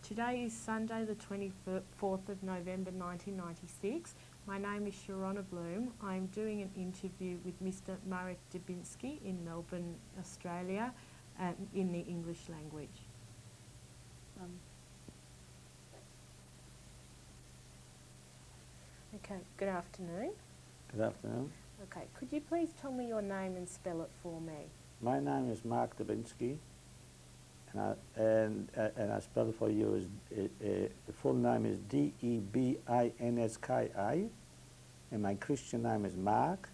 Today is Sunday the 24th of November 1996. My name is Sharona Bloom. I am doing an interview with Mr. Marek Debinski in Melbourne, Australia, in the English language. Okay, good afternoon. Good afternoon. Okay, could you please tell me your name and spell it for me? My name is Marek Debinski, and I spell it for you. The full name is Debinski, and my Christian name is Mark,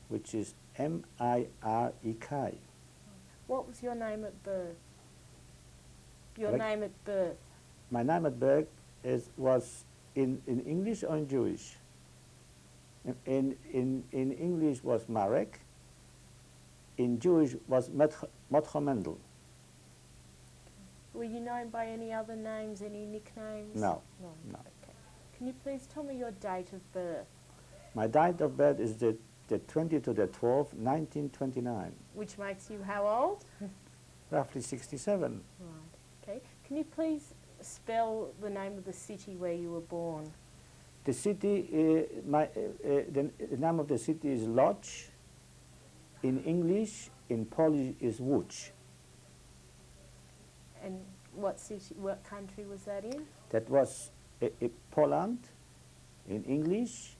which is Marek. What was your name at birth? Your name at birth? My name at birth was in English or in Jewish? In English was Marek. In Jewish was Motcho Mendel. Were you known by any other names, any nicknames? No. Okay. Can you please tell me your date of birth? My date of birth is the 20th to the 12th, 1929. Which makes you how old? Roughly 67. Right. Okay. Can you please spell the name of the city where you were born? The city, the name of the city is Lodz. In English, in Polish is Łódź. And what city, what country was that in? That was Poland in English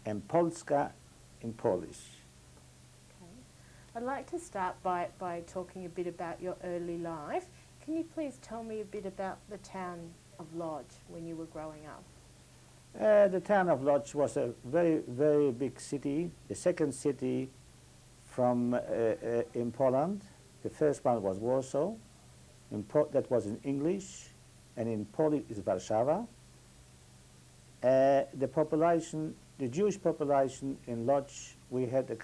and Polska in Polish. Okay. I'd like to start by talking a bit about your early life. Can you please tell me a bit about the town of Lodz when you were growing up? The town of Lodz was a very, very big city, the second city from in Poland. The first one was Warsaw, that was in English, and in Polish is Warszawa. The population, the Jewish population in Lodz, we had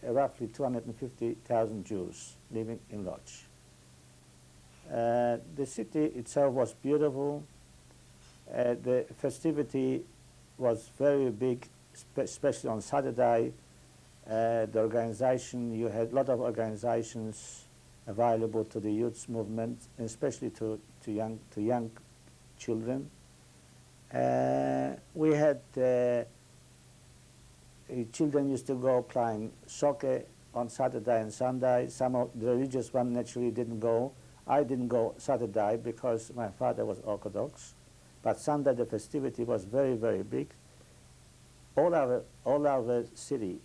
roughly 250,000 Jews living in Lodz. The city itself was beautiful. The festivity was very big, especially on Saturday. The organization, you had a lot of organizations available to the youth movement, especially to young children. We had children used to go playing soccer on Saturday and Sunday. Some of the religious ones naturally didn't go. I didn't go Saturday because my father was Orthodox. But Sunday the festivity was very, very big. All our city,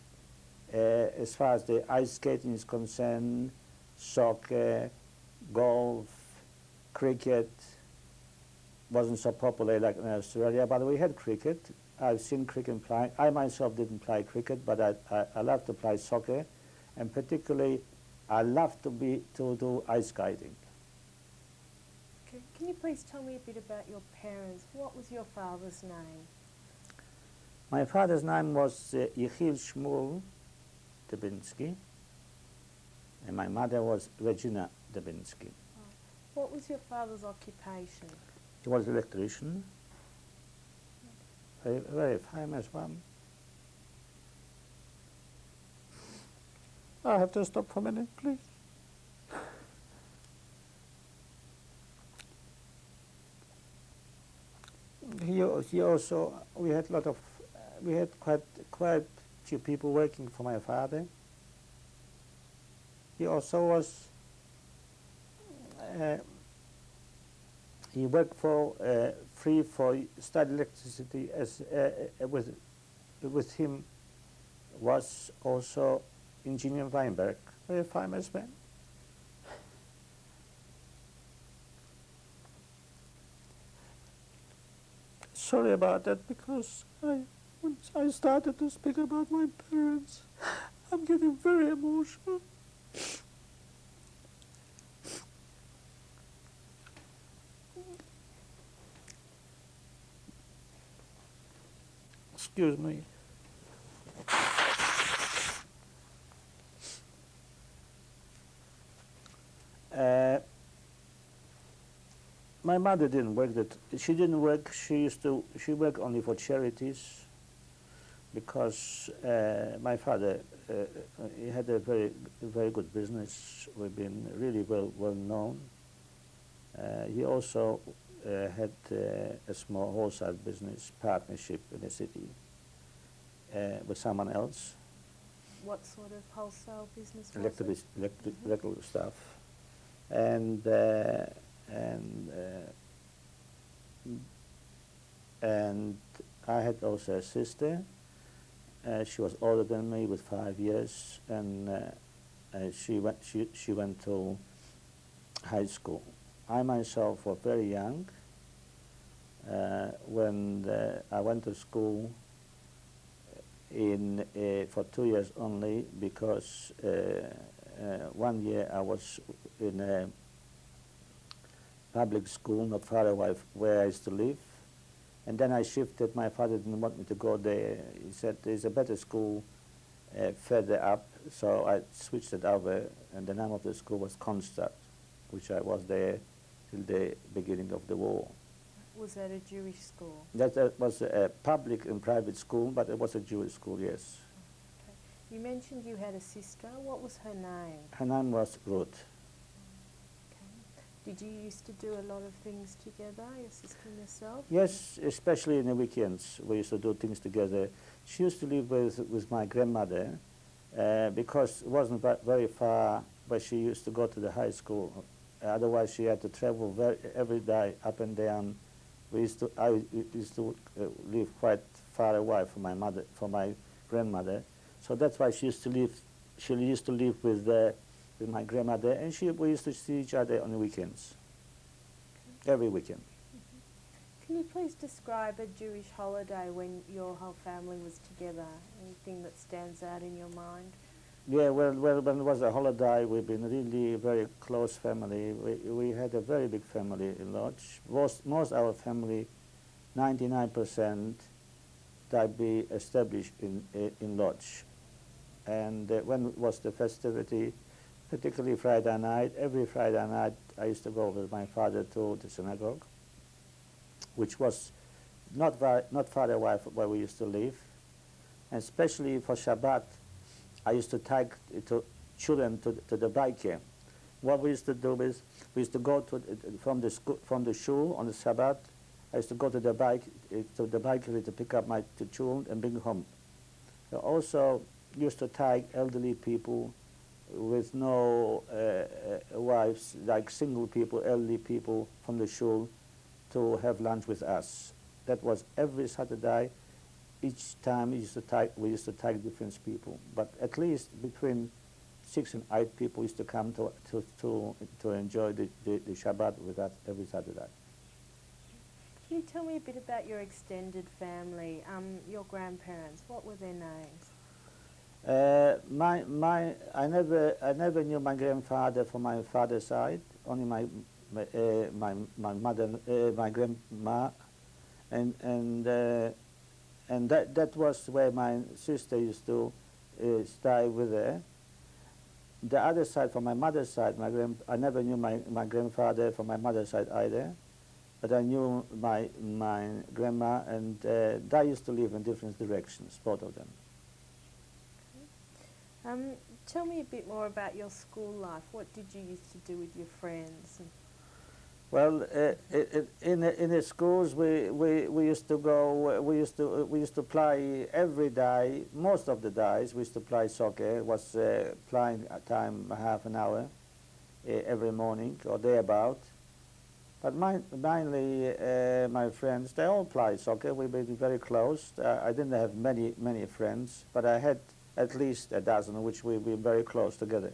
as far as the ice skating is concerned, soccer, golf, cricket, wasn't so popular like in Australia, but we had cricket. I've seen cricket playing. I myself didn't play cricket, but I love to play soccer, and particularly I love to do ice skating. Okay. Can you please tell me a bit about your parents? What was your father's name? My father's name was Yechiel Shmuel Debinski, and my mother was Regina Debinski. Oh. What was your father's occupation? He was an electrician, a very famous one. I have to stop for a minute, please. He also, we had quite few people working for my father. He also was, he worked for free for study electricity. As with him was also Engineer Weinberg, very famous man. Sorry about that, because once I started to speak about my parents, I'm getting very emotional. Excuse me. My mother didn't work. She didn't work. She worked only for charities, because my father he had a very good business. We've been really well known. He also had a small wholesale business partnership in the city with someone else. What sort of wholesale business was it? Electrical stuff, and I had also a sister. She was older than me with 5 years, and she went to high school. I myself was very young when I went to school for 2 years only, because 1 year I was in a public school not far away where I used to live, and then I shifted. My father didn't want me to go there. He said there's a better school further up, so I switched it over, and the name of the school was Kronstadt, which I was there till the beginning of the war. Was that a Jewish school? That was a public and private school, but it was a Jewish school, yes. Okay. You mentioned you had a sister. What was her name? Her name was Ruth. Okay. Did you used to do a lot of things together, your sister and yourself? Yes, especially in the weekends. We used to do things together. She used to live with my grandmother because it wasn't very far where she used to go to the high school. Otherwise, she had to travel every day up and down. I used to live quite far away from my grandmother. So that's why she used to live. She used to live with my grandmother, and we used to see each other on the weekends. Okay. Every weekend. Can you please describe a Jewish holiday when your whole family was together? Anything that stands out in your mind? Yeah, well, when it was a holiday, we've been really a very close family. We had a very big family in Lodz. Most our family, 99%, that be established in Lodz. And when it was the festivity, particularly Friday night, every Friday night I used to go with my father to the synagogue, which was not far away from where we used to live. And especially for Shabbat, I used to take children to the bakery. What we used to do is we used to go from the shul on the Shabbat. I used to go to the bakery to pick up my children and bring home. I also used to take elderly people with no wives, like single people, elderly people from the shul, to have lunch with us. That was every Saturday. Each time we used to take different people, but at least between 6 and 8 people used to come to enjoy the Shabbat with us every Saturday. Can you tell me a bit about your extended family, your grandparents? What were their names? I never knew my grandfather from my father's side. Only my mother, my grandma, and that was where my sister used to stay with her. The other side, from my mother's side, I never knew my grandfather from my mother's side either, but I knew my grandma, and they used to live in different directions, both of them. Okay. Tell me a bit more about your school life. What did you used to do with your friends? Well, in the schools we used to go. We used to play every day. Most of the days we used to play soccer. It was playing time half an hour every morning or thereabout. But mainly my friends, they all played soccer. We were very close. I didn't have many friends, but I had at least a dozen, which we were very close together.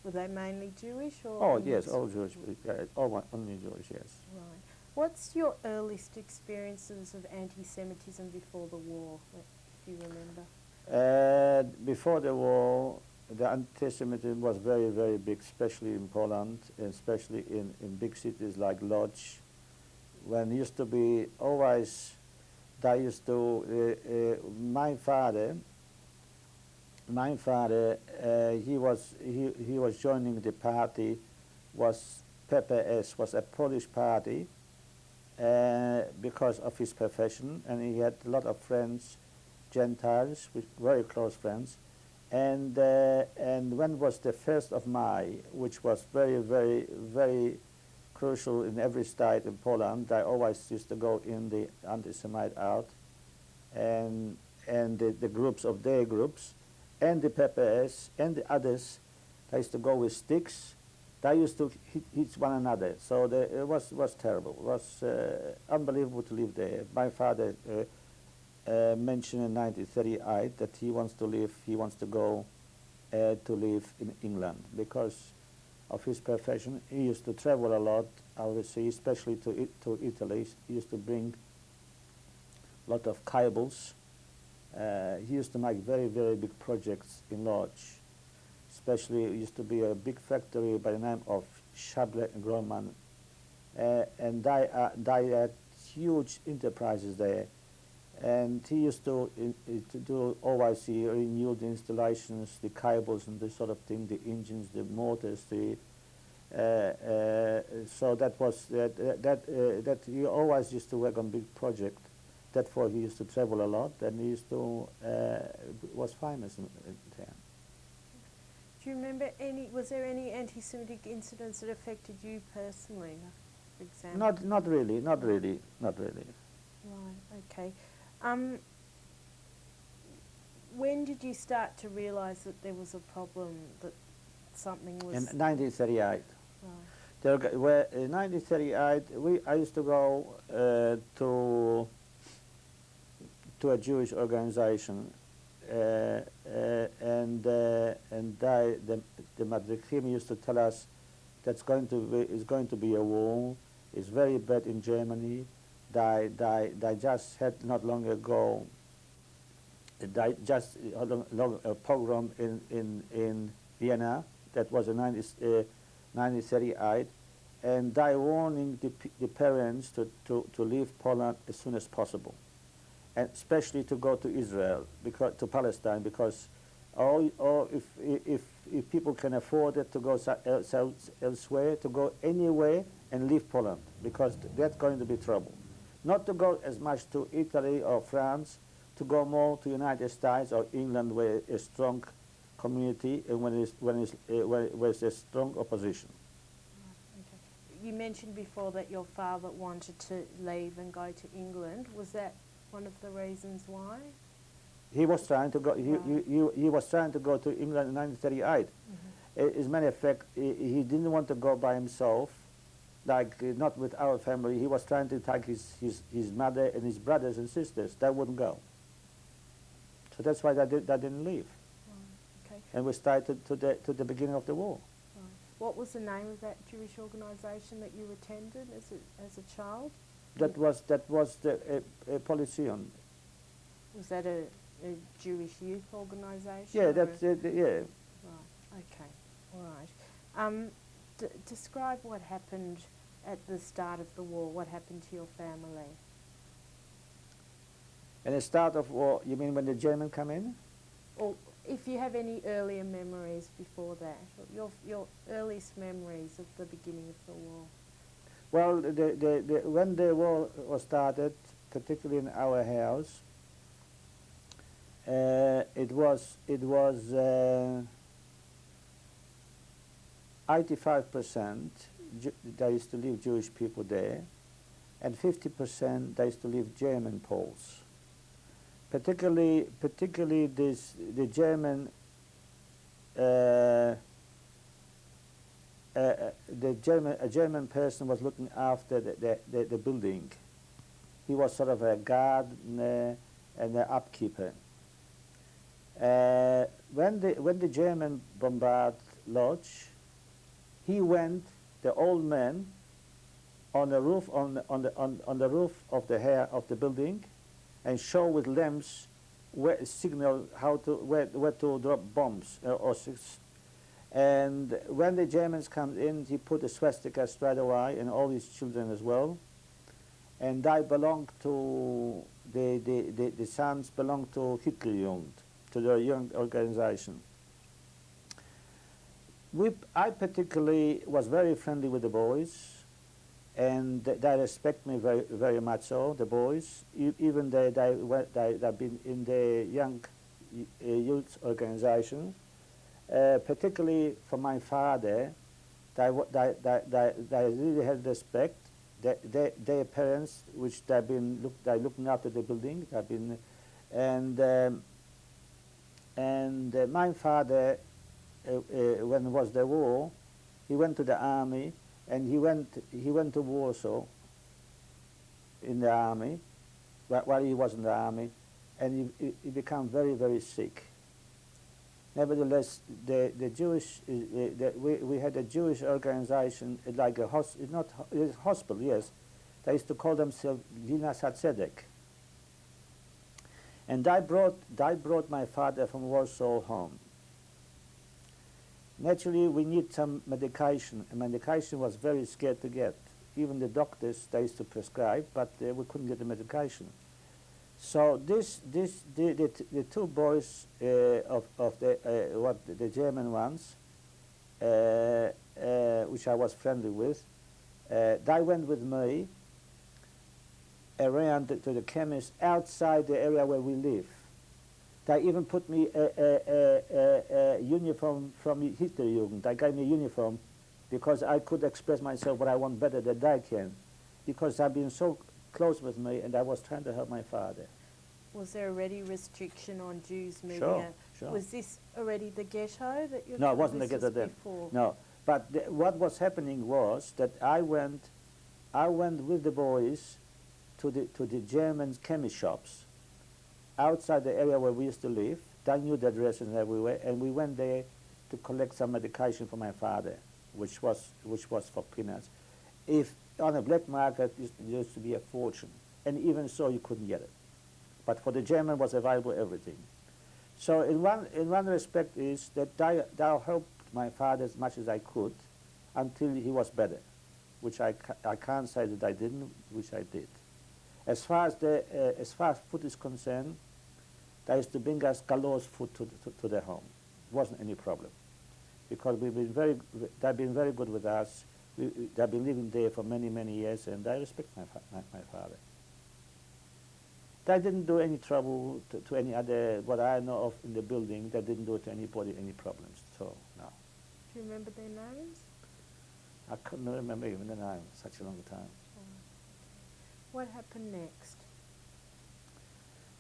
Were they mainly Jewish or? Oh yes, all Jewish. Only Jewish, yes. Right. What's your earliest experiences of anti-Semitism before the war, if you remember? Before the war, the anti-Semitism was very, very big, especially in Poland, and especially in big cities like Lodz. When used to be always, they used to. My father, he was joining the party, was PPS, was a Polish party, because of his profession, and he had a lot of friends, Gentiles, with very close friends, and when was the 1st of May, which was very, very, very crucial in every state in Poland. They always used to go in the anti-Semite out, and the groups of their groups, and the PPS and the others, they used to go with sticks. They used to hit one another. So it was terrible. It was unbelievable to live there. My father mentioned in 1938 that he wants to go to live in England because of his profession. He used to travel a lot out of the sea, especially to Italy. He used to bring a lot of cables. He used to make very, very big projects in Lodz. Especially, it used to be a big factory by the name of Schable and Grohmann, and they had huge enterprises there. And he used to do always, he renewed the installations, the cables and this sort of thing, the engines, the motors, so that was that he always used to work on big projects. Therefore, he used to travel a lot, and he used to was famous in town. Do you remember was there any anti-Semitic incidents that affected you personally, for example? Not really. Right, okay. When did you start to realise that there was a problem, that something was... In 1938. Right. In 1938, I used to go to a Jewish organization, and the Madrichim used to tell us that's going to be a war. It's very bad in Germany. They just had not long ago. They just had a pogrom in Vienna. That was in 1938, and they warning the parents to leave Poland as soon as possible, and especially to go to Israel, to Palestine, because if people can afford it, to go elsewhere, to go anywhere and leave Poland, because that's going to be trouble. Not to go as much to Italy or France, to go more to United States or England, where a strong community and where there's a strong opposition. Okay. You mentioned before that your father wanted to leave and go to England. Was that one of the reasons why? He was trying to go. He was trying to go to England in 1938. Mm-hmm. As a matter of fact, he didn't want to go by himself, like not with our family. He was trying to take his mother and his brothers and sisters. They wouldn't go. So that's why they didn't leave. Right. Okay. And we started to the beginning of the war. Right. What was the name of that Jewish organisation that you attended as a child? That was the Polizion. Was that a Jewish youth organisation? Yeah, that's it. Yeah. Right. Okay. All right. Describe what happened at the start of the war. What happened to your family? At the start of war, you mean when the Germans come in? Or if you have any earlier memories before that, your earliest memories of the beginning of the war. Well, when the war was started, particularly in our house, it was 85% there used to live Jewish people there, and 50% there used to live German Poles. Particularly the German a German person was looking after the building. He was sort of a gardener and an upkeeper. When the German bombarded Lodz, he went, the old man, on the roof on the roof of the building, and show with lamps signal where to drop bombs and when the Germans come in, he put a swastika straight away, and all his children as well. And they belong to the sons belong to Hitlerjugend, to the young organization. I particularly was very friendly with the boys, and they respect me very, very much so, the boys, even they've been in the young youth organization. Particularly for my father, They really had respect. Their parents, which they're looking after the building, and my father, when was the war, he went to the army, and he went to Warsaw in the army, while he was in the army, and he became very, very sick. Nevertheless, the Jewish, we had a Jewish organization, like a hospital, yes. They used to call themselves Linas HaTzedek. And I brought my father from Warsaw home. Naturally, we need some medication, and medication was very scarce to get. Even the doctors, they used to prescribe, but we couldn't get the medication. So the two boys of the German ones, which I was friendly with, they went with me around to the chemist outside the area where we live. They even put me a uniform from Hitlerjugend. They gave me a uniform because I could express myself what I want better than they can, because they've been so close with me, and I was trying to help my father. Was there already restriction on Jews moving Sure, out? sure. Was this already the ghetto that you're No, it wasn't the ghetto then. Before? No, but what was happening was that I went with the boys to the German chemist shops outside the area where we used to live. They knew the addresses everywhere, and we went there to collect some medication for my father, which was for peanuts. If on a black market, it used to be a fortune, and even so, you couldn't get it. But for the German, was available everything. So in one respect is that I helped my father as much as I could until he was better, which I can't say that I didn't, which I did. As far as food is concerned, they used to bring us galore food to their home. It wasn't any problem, because they've been very good with us. They've been living there for many, many years, and I respect my father. They didn't do any trouble to any other, what I know of in the building. They didn't do it to anybody, any problems. So, no. Do you remember their names? I couldn't remember even the name, such a long time. What happened next?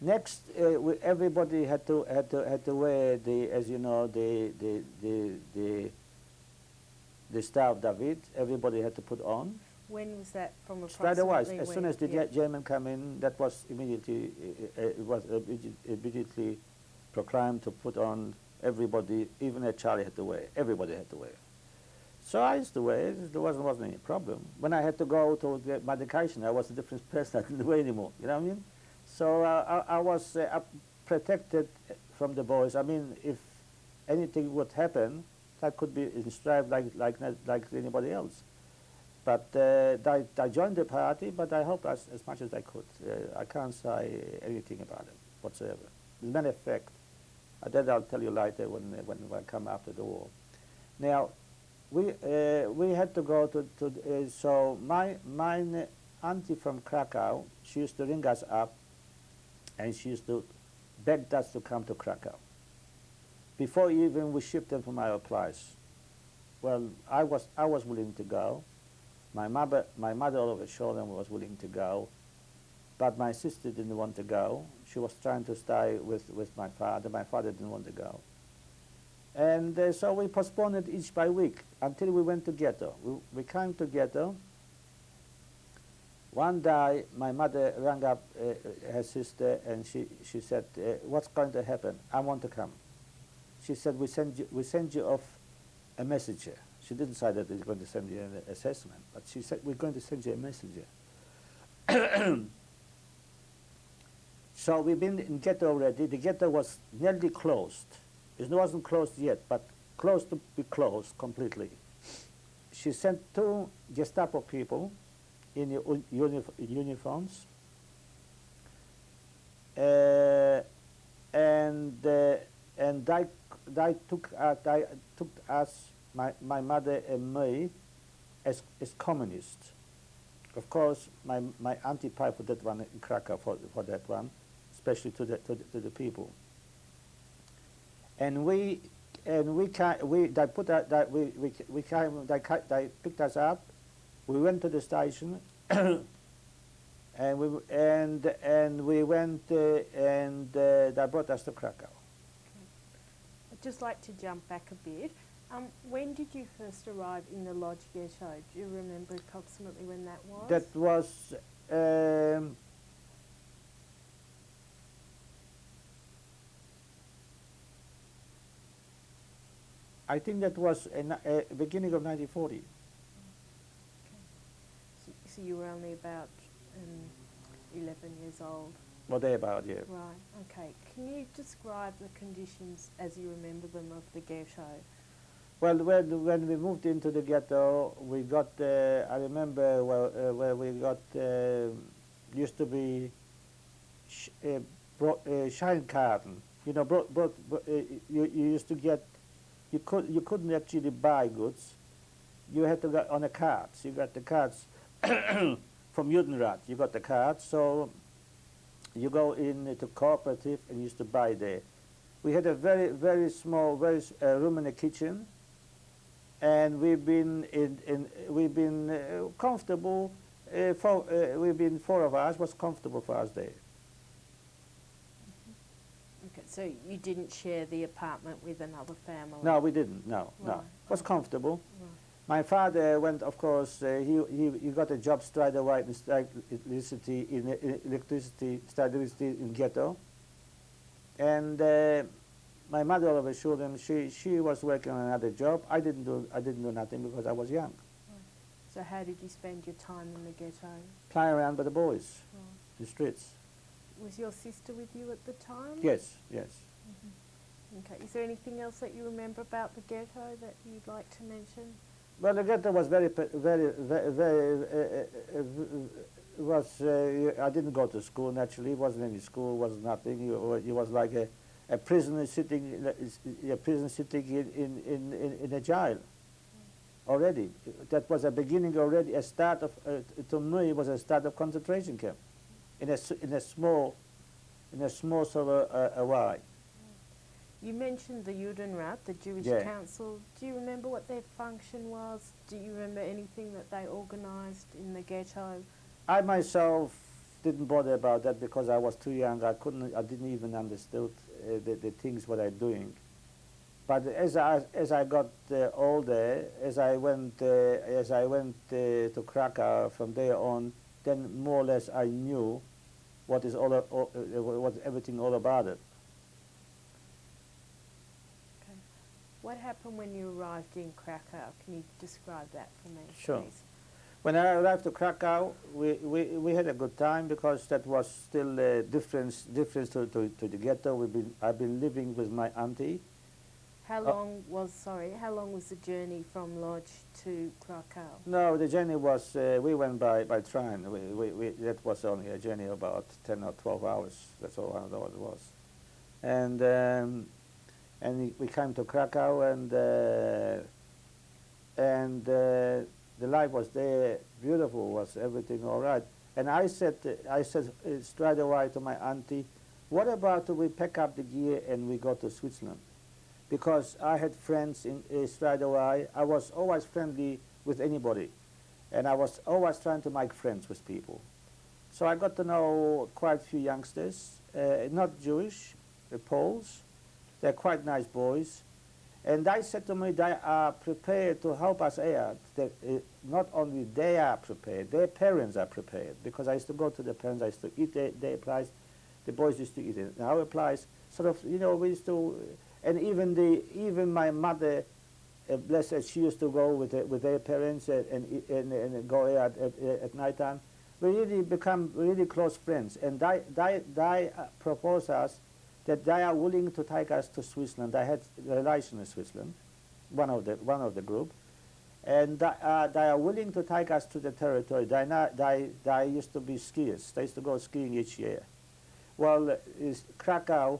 Next, everybody had to wear as you know, the Star of David. Everybody had to put on. When was that from Straight approximately? away, as soon as the German came in, that was immediately immediately proclaimed to put on. Everybody, even a Charlie had to wear. Everybody had to wear. So I used to wear it. There wasn't any problem. When I had to go to get medication, I was a different person. I didn't wear anymore. You know what I mean? So I was protected from the boys. I mean, if anything would happen, that could be inscribed like anybody else. But I joined the party, but I helped as much as I could. I can't say anything about it whatsoever. As a matter of fact, that I'll tell you later when I come after the war. Now, we had to go to so my auntie from Krakow, she used to ring us up, and she used to beg us to come to Krakow before even we shipped them from our place. Well, I was willing to go. My mother all over Shoreland was willing to go, but my sister didn't want to go. She was trying to stay with my father. My father didn't want to go. And so we postponed it each by week until we went to ghetto. We came to ghetto. One day, my mother rang up her sister, and she said, "What's going to happen? I want to come." She said, "We send you off a messenger." She didn't say that we're going to send you an assessment, but she said, "We're going to send you a messenger." So we've been in ghetto already. The ghetto was nearly closed. It wasn't closed yet, but close to be closed completely. She sent 2 Gestapo people in uniforms, and they took us, my mother and me, as communists. Of course, my auntie paid for that one in Krakow for that one, especially to the people. And we they put that, they picked us up. We went to the station, and we went they brought us to Krakow. I'd just like to jump back a bit. When did you first arrive in the Lodz ghetto? Do you remember approximately when that was? That was I think that was beginning of 1940. Okay. So you were only about 11 years old? Or thereabout, yeah. Right, okay. Can you describe the conditions as you remember them of the ghetto? Well, when we moved into the ghetto, we got, I remember where we got, used to be Scheinkarten. You know, you used to get, you couldn't actually buy goods. You had to go on the cards. You got the cards from Judenrat. You got the cards, so you go into cooperative and used to buy there. We had a very small room in the kitchen, and we've been comfortable. We've been 4 of us. Was comfortable for us there. Okay, so you didn't share the apartment with another family? No, we didn't. No, right. no. It was comfortable. Right. My father went, of course. He got a job straight away in electricity in ghetto, and my mother all of a sudden she was working on another job. I didn't do nothing because I was young. Right. So how did you spend your time in the ghetto? Playing around with the boys, Right. in the streets. Was your sister with you at the time? Yes, yes. Mm-hmm. Okay. Is there anything else that you remember about the ghetto that you'd like to mention? Well, the ghetto was very. I didn't go to school naturally. It wasn't any school. It was nothing. It was like a prisoner sitting in a jail. Already, that was a beginning. Already, a start of to me it was a start of concentration camp, in a small sort of a way. You mentioned the Judenrat, the Jewish Yeah. Council. Do you remember what their function was? Do you remember anything that they organised in the ghetto? I myself didn't bother about that because I was too young. I didn't even understood the things what I'm doing. But as I got older, as I went to Krakow from there on, then more or less I knew what everything all about it. Okay. What happened when you arrived in Krakow? Can you describe that for me, Sure. please? When I arrived to Krakow, we had a good time because that was still a difference to the ghetto. I've been living with my auntie. How long was the journey from Lodz to Krakow? No, the journey was, we went by train. That was only a journey of about 10 or 12 hours. That's all I know it was. And we came to Krakow, and the life was there, beautiful, was everything all right. And I said straight away to my auntie, what about we pack up the gear and we go to Switzerland? Because I had friends straight away. I was always friendly with anybody, and I was always trying to make friends with people. So I got to know quite a few youngsters, not Jewish, Poles. They're quite nice boys. And they said to me they are prepared to help us out. That not only they are prepared, their parents are prepared. Because I used to go to the parents, I used to eat their place, the boys used to eat in our place. Sort of, you know, we used to. And even my mother, bless her, she used to go with their parents and go out at night time. We really become really close friends, and they proposed us that they are willing to take us to Switzerland. They had a relation in Switzerland, one of the group, and they are willing to take us to the territory. They used to be skiers. They used to go skiing each year. Well, Krakow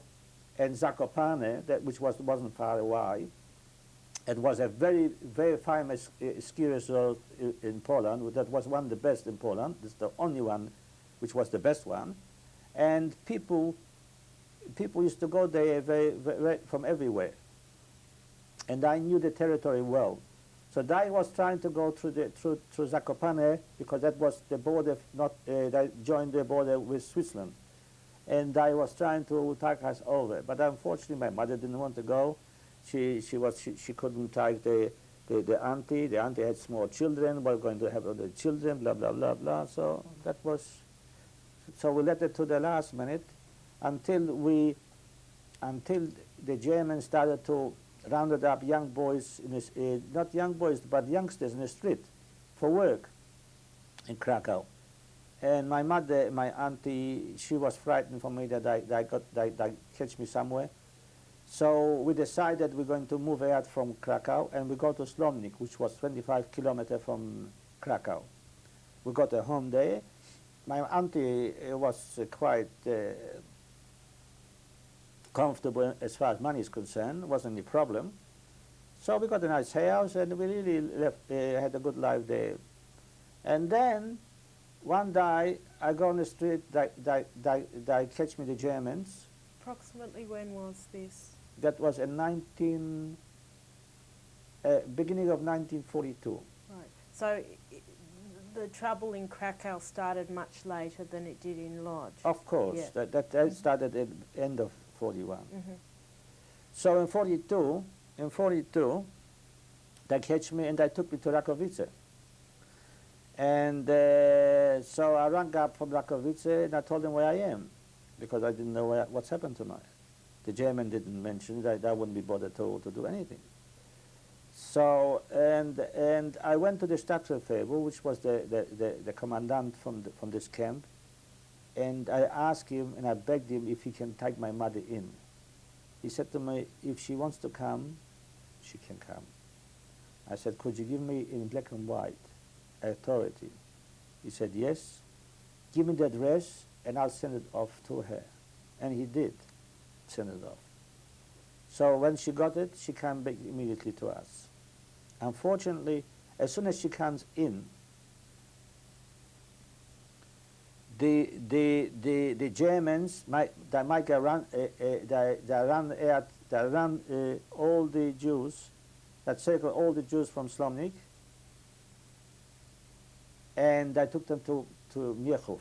and Zakopane, which wasn't far away, it was a very famous ski resort in Poland. That was one of the best in Poland. It's the only one which was the best one. And people used to go there from everywhere. and I knew the territory well. So I was trying to go through Zakopane because that was the border, not that joined the border with Switzerland, and I was trying to take us over. But unfortunately, my mother didn't want to go. She couldn't take the auntie. The auntie had small children. Was going to have other children. Blah blah blah blah. So that was. So we let it to the last minute, until the Germans started to rounded up young boys, not young boys, but youngsters in the street for work in Krakow. And my mother, my auntie, she was frightened for me that they catch me somewhere. So we decided we're going to move out from Krakow, and we go to Slomnik, which was 25 kilometers from Krakow. We got a home there. My auntie was quite comfortable as far as money is concerned, wasn't any problem. So we got a nice house, and we really had a good life there. And then one day I go on the street, they catch me, the Germans. Approximately when was this? That was in beginning of 1942. Right. So the trouble in Krakow started much later than it did in Lodz. Of course, Yeah. that started at the end of 41. Mm-hmm. So in 42, they catch me and they took me to Rakowice. And so I rang up from Rakowice and I told them where I am, because I didn't know what's happened to me. The German didn't mention that I wouldn't be bothered to do anything. So, and I went to the Stadtverfeber, which was the commandant from this camp, and I asked him and I begged him if he can take my mother in. He said to me, if she wants to come, she can come. I said, could you give me in black and white authority? He said, yes, give me the address and I'll send it off to her. And he did send it off. So when she got it, she came back immediately to us. Unfortunately, as soon as she comes in, the Germans, they ran all the Jews, that circled all the Jews from Slomnik, and they took them to Miechów.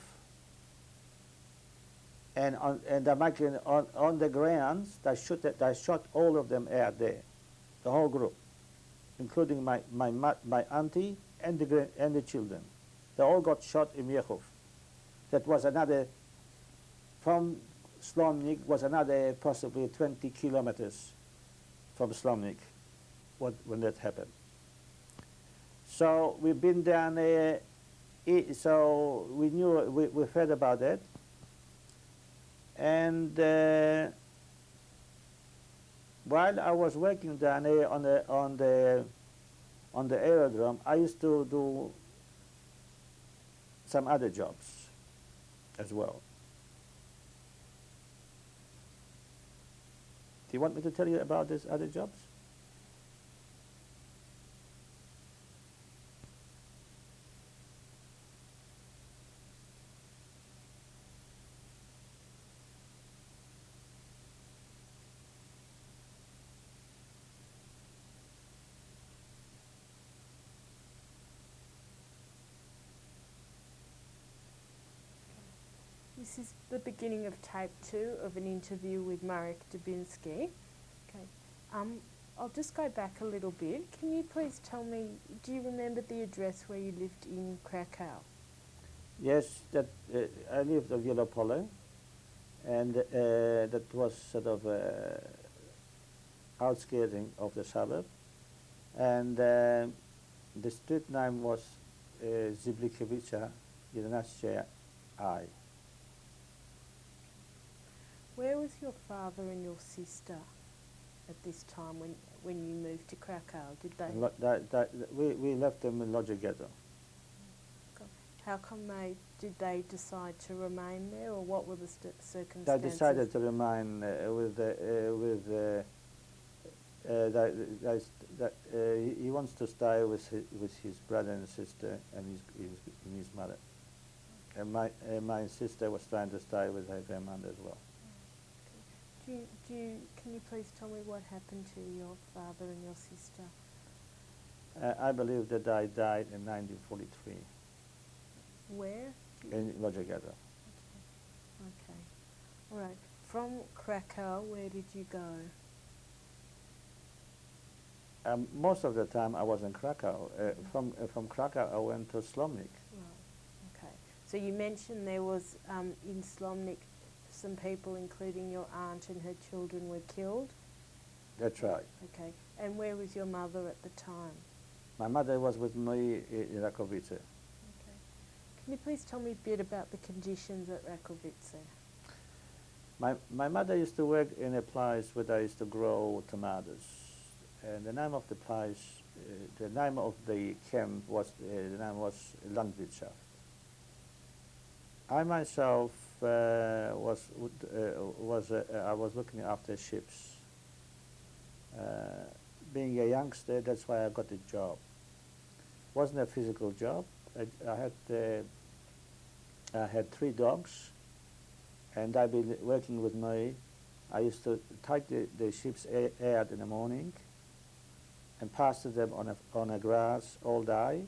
And on the grounds, they shot all of them out there, the whole group, including my auntie and the children. They all got shot in Miechów. That was another, from Slomnik was another possibly 20 kilometers from Slomnik when that happened. So we've been down there, so we knew, we've heard about that. And while I was working down there on the aerodrome, I used to do some other jobs as well. Do you want me to tell you about these other jobs? This is the beginning of tape 2 of an interview with Marek Debinski. Okay. I'll just go back a little bit. Can you please tell me, do you remember the address where you lived in Krakow? Yes, that I lived at Wielopole, and that was sort of outskirting of the suburb. And the street name was Ziblikiewicza 11I. Where was your father and your sister at this time when you moved to Krakow? Did they? We left them in Lodz ghetto. How come did they decide to remain there, or what were the circumstances? They decided to remain he wants to stay with his brother and sister and his mother. And my sister was trying to stay with her grandmother as well. Can you please tell me what happened to your father and your sister? I believe that I died in 1943 Where? in Roger. Okay. All right. From Krakow, where did you go? Most of the time I was in Krakow. From Krakow I went to Slomnik. Right. Okay. So you mentioned there was in Slomnik some people, including your aunt and her children, were killed. That's right. Okay. And where was your mother at the time? My mother was with me in Rakovice. Okay. Can you please tell me a bit about the conditions at Rakovice? My mother used to work in a place where they used to grow tomatoes. And the name of the place, the name of the camp was, the name was Landwirtschaft. I myself I was looking after ships. Being a youngster, that's why I got the job. Wasn't a physical job. I had 3 dogs, and I've been working with me. I used to take the ships out in the morning and pasture them on a grass all day.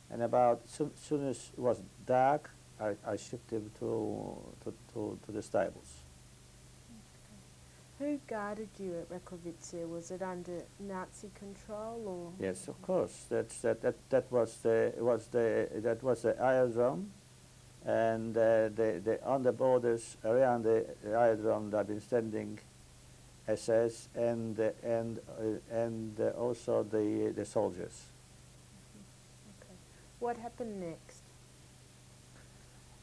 And about soon as it was dark, I shipped them to the stables. Okay. Who guarded you at Rakovice? Was it under Nazi control or? Yes, of course. That was the aerodrome, and on the borders around the aerodrome they've been standing SS and also the soldiers. Okay. What happened next?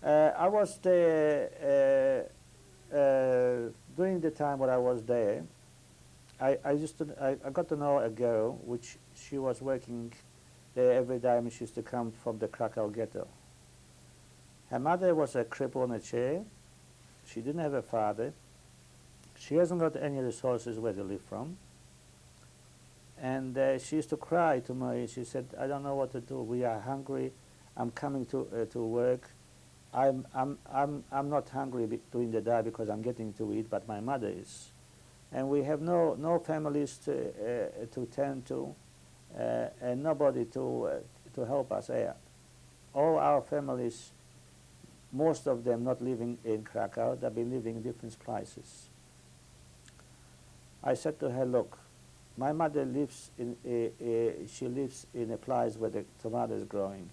I was there during the time when I was there. I got to know a girl which she was working there every day, and she used to come from the Krakow ghetto. Her mother was a cripple on a chair. She didn't have a father. She hasn't got any resources where to live from. And she used to cry to me. She said, "I don't know what to do. We are hungry. I'm coming to work. I'm not hungry during the day because I'm getting to eat, but my mother is, and we have no families to tend to, and nobody to help us out. All our families, most of them not living in Krakow. They've been living in different places." I said to her, "Look, my mother lives she lives in a place where the tomato is growing.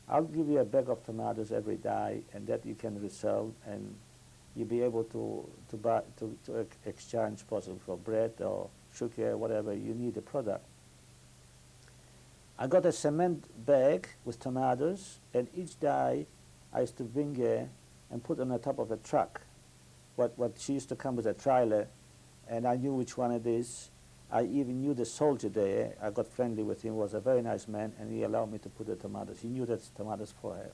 I'll give you a bag of tomatoes every day, and that you can resell, and you'll be able to buy to exchange possibly for bread or sugar, whatever you need a product." I got a cement bag with tomatoes, and each day I used to bring her and put on the top of a truck. What she used to come with a trailer, and I knew which one it is. I even knew the soldier there. I got friendly with him. He was a very nice man, and he allowed me to put the tomatoes. He knew that's tomatoes for her.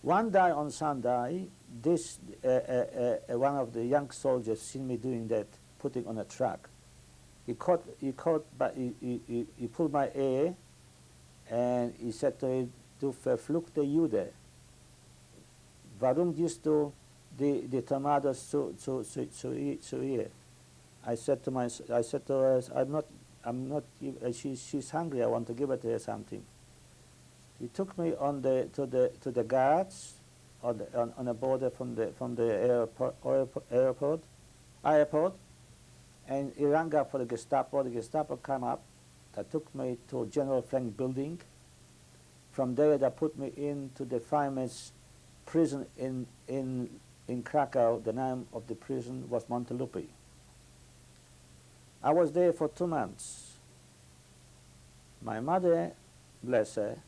One day on Sunday, this one of the young soldiers seen me doing that, putting on a truck. He pulled my ear, and he said to me, "Du verfluchte Jude, warum gibst du die tomatoes zu ihr?" I said to her, she's hungry. I want to give her to her something. He took me to the guards on the border from the airport, and he rang up for the Gestapo. The Gestapo came up. They took me to General Frank building. From there, they put me into the famous prison in Krakow. The name of the prison was Montelupi. I was there for 2 months. My mother, bless her,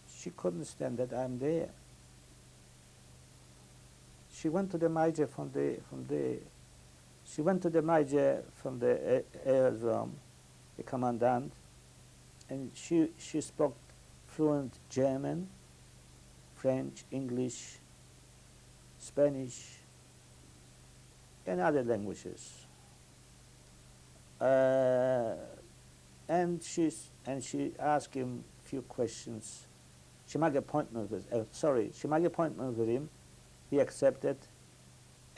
she couldn't stand that I'm there. She went to the major from the aerodrome, the commandant, and she spoke fluent German, French, English, Spanish, and other languages. And she asked him a few questions. She made an appointment with him. He accepted,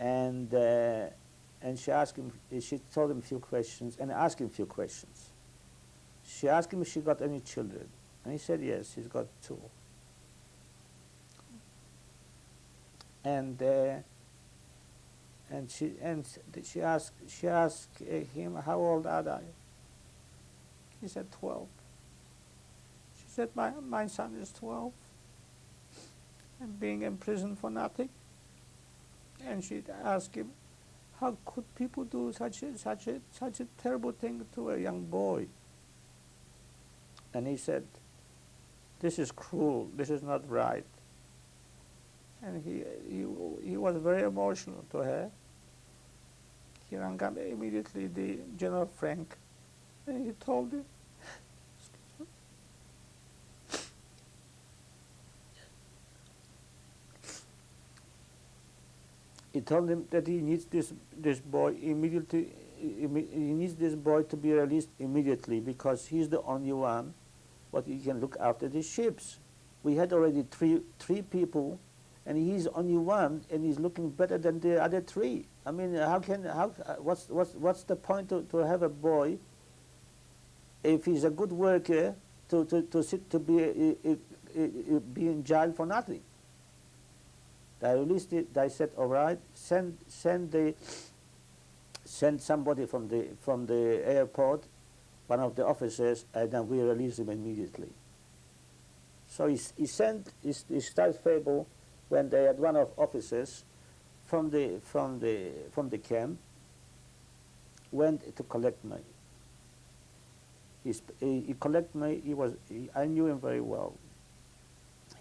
and she asked him. She told him a few questions and asked him a few questions. She asked him if she got any children, and he said yes, he's got 2. And she asked him, how old are they? He said 12. She said, my son is 12 and being in prison for nothing. And she asked him, how could people do such a terrible thing to a young boy? And he said, this is cruel, this is not right. And he was very emotional to her. He rang up immediately the General Frank, and he told him, that he needs this boy immediately. He needs this boy to be released immediately because he's the only one what he can look after the ships. We had already three people, and he's only one, and he's looking better than the other 3. I mean, what's the point to have a boy if he's a good worker to be in jail for nothing? They released it. They said, all right, send somebody from the airport, one of the officers, and then we release him immediately. So he started Fable when they had one of officers from the camp went to collect me. He collected me. I knew him very well.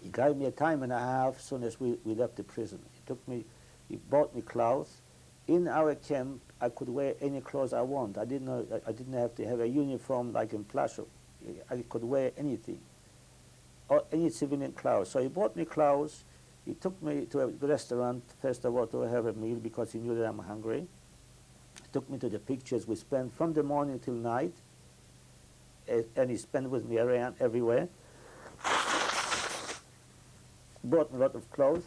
He gave me a time and a half as soon as we left the prison. He bought me clothes. In our camp, I could wear any clothes I want. I didn't have to have a uniform like in Plaszow. I could wear anything, or any civilian clothes. So he bought me clothes. He took me to a restaurant, first of all, to have a meal because he knew that I'm hungry. He took me to the pictures. We spent from the morning till night, and he spent with me around everywhere. Bought a lot of clothes.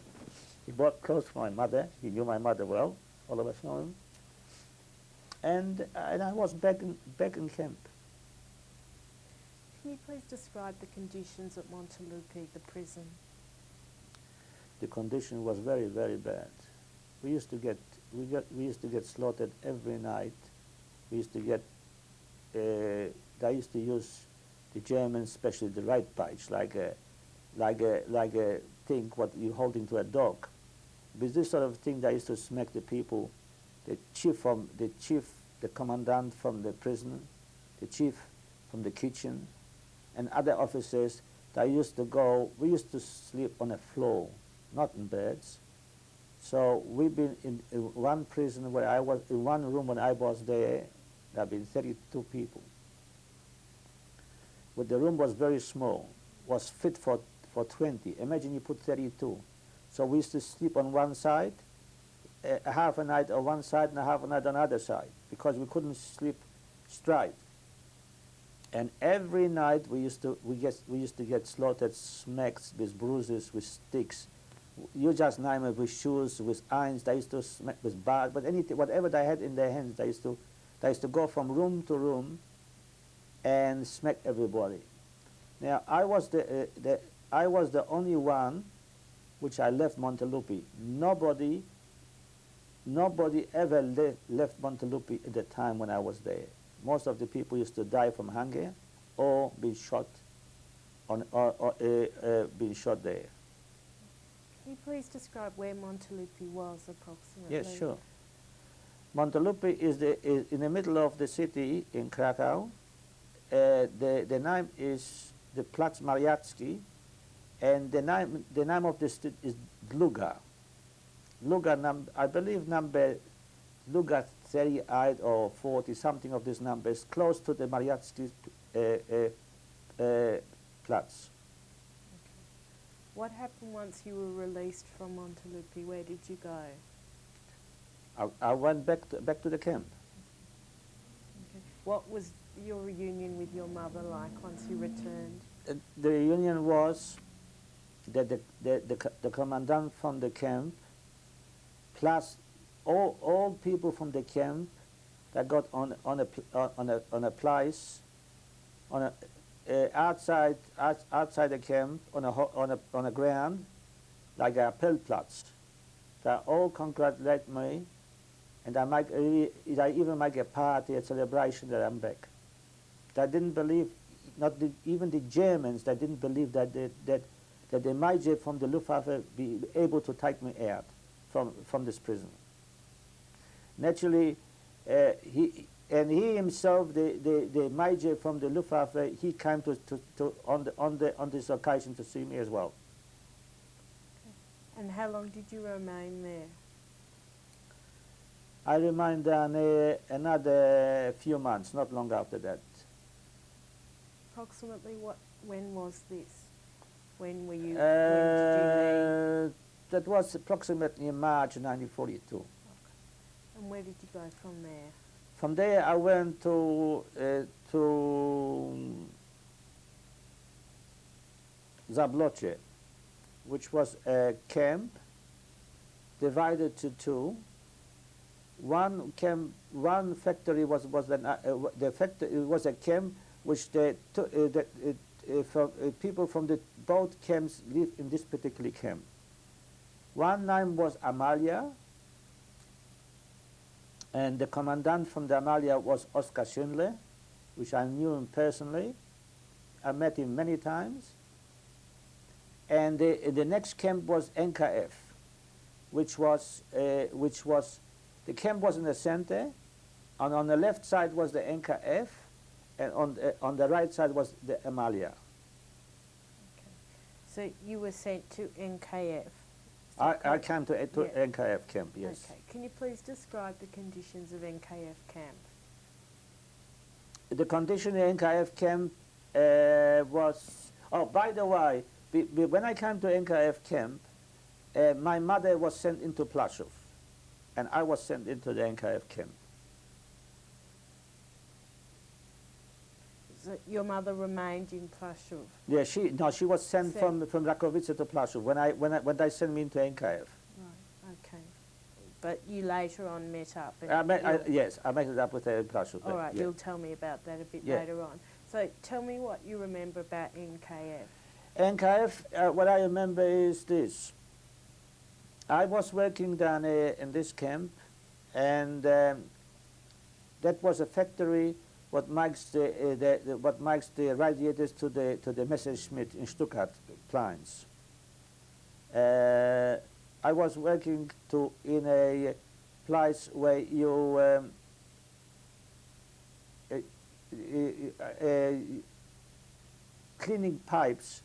He bought clothes for my mother. He knew my mother well. All of us know him. And I was back in camp. Can you please describe the conditions at Montelupi, the prison? The condition was very, very bad. We used to get slaughtered every night. We used to get. They used to use the Germans, especially the right pipes, like a thing what you hold into a dog. With this sort of thing, they used to smack the people. The commandant from the prison, the chief from the kitchen, and other officers. They used to go. We used to sleep on a floor, not in beds. So we've been in one prison where I was in one room when I was there. There have been 32 people. But the room was very small, was fit for 20. Imagine you put 32. So we used to sleep on one side, half a night on one side and half a night on the other side, because we couldn't sleep straight. And every night we used to get slaughtered, smacked with bruises, with sticks. You just name it, with shoes, with irons. They used to smack with bars, but anything, whatever they had in their hands, they used to go from room to room and smack everybody. Now I was the only one which I left Montelupi. Nobody ever left Montelupi at the time when I was there. Most of the people used to die from hunger or be shot being shot there. Can you please describe where Montelupi was approximately? Yes, sure. Montelupi is in the middle of the city in Krakow. The name is the Plac Mariacki, and the name of the street is Dluga. I believe number Dluga 38 or 40, something of this number, is close to the Mariacki Platz. Okay. What happened once you were released from Montelupi? Where did you go? I went back to the camp. Okay. What was your reunion with your mother like once you returned? The reunion was that the commandant from the camp, plus all people from the camp that got on a place on a outside the camp on a ground like a Pelplatz. They all congratulate me, and I even make a party, a celebration that I'm back. They didn't believe, even the Germans, they didn't believe that the Major from the Luftwaffe be able to take me out from this prison. Naturally, he himself, the Major from the Luftwaffe, he came on this occasion to see me as well. And how long did you remain there? I remained there another few months, not long after that. Approximately when was this? When did you leave? That was approximately in March 1942. Okay. And where did you go from there? From there I went to Zabloce, which was a camp divided to two. One factory was the factory. It was a camp which people from both camps lived in this particular camp. One name was Amalia, and the commandant from the Amalia was Oskar Schindler, which I knew him personally. I met him many times. And the next camp was NKF, which was the camp was in the center, and on the left side was the NKF, and on the right side was the Amalia. Okay. So you were sent to NKF? I came to NKF camp, yes. Okay. Can you please describe the conditions of NKF camp? The condition in NKF camp was... Oh, by the way, when I came to NKF camp, my mother was sent into Plaszow, and I was sent into the NKF camp. So your mother remained in Plaszow? Yeah, she was sent from Rakowice to Plaszow when they sent me into NKF. Right, okay. But you later on met up? Yes, I met up with her in Plaszow. All right, yeah. you'll tell me about that a bit later on. So tell me what you remember about NKF. NKF, what I remember is this. I was working down here in this camp, and that was a factory what makes the radiators to the Messerschmitt in Stuttgart planes. I was working in a place where you cleaning pipes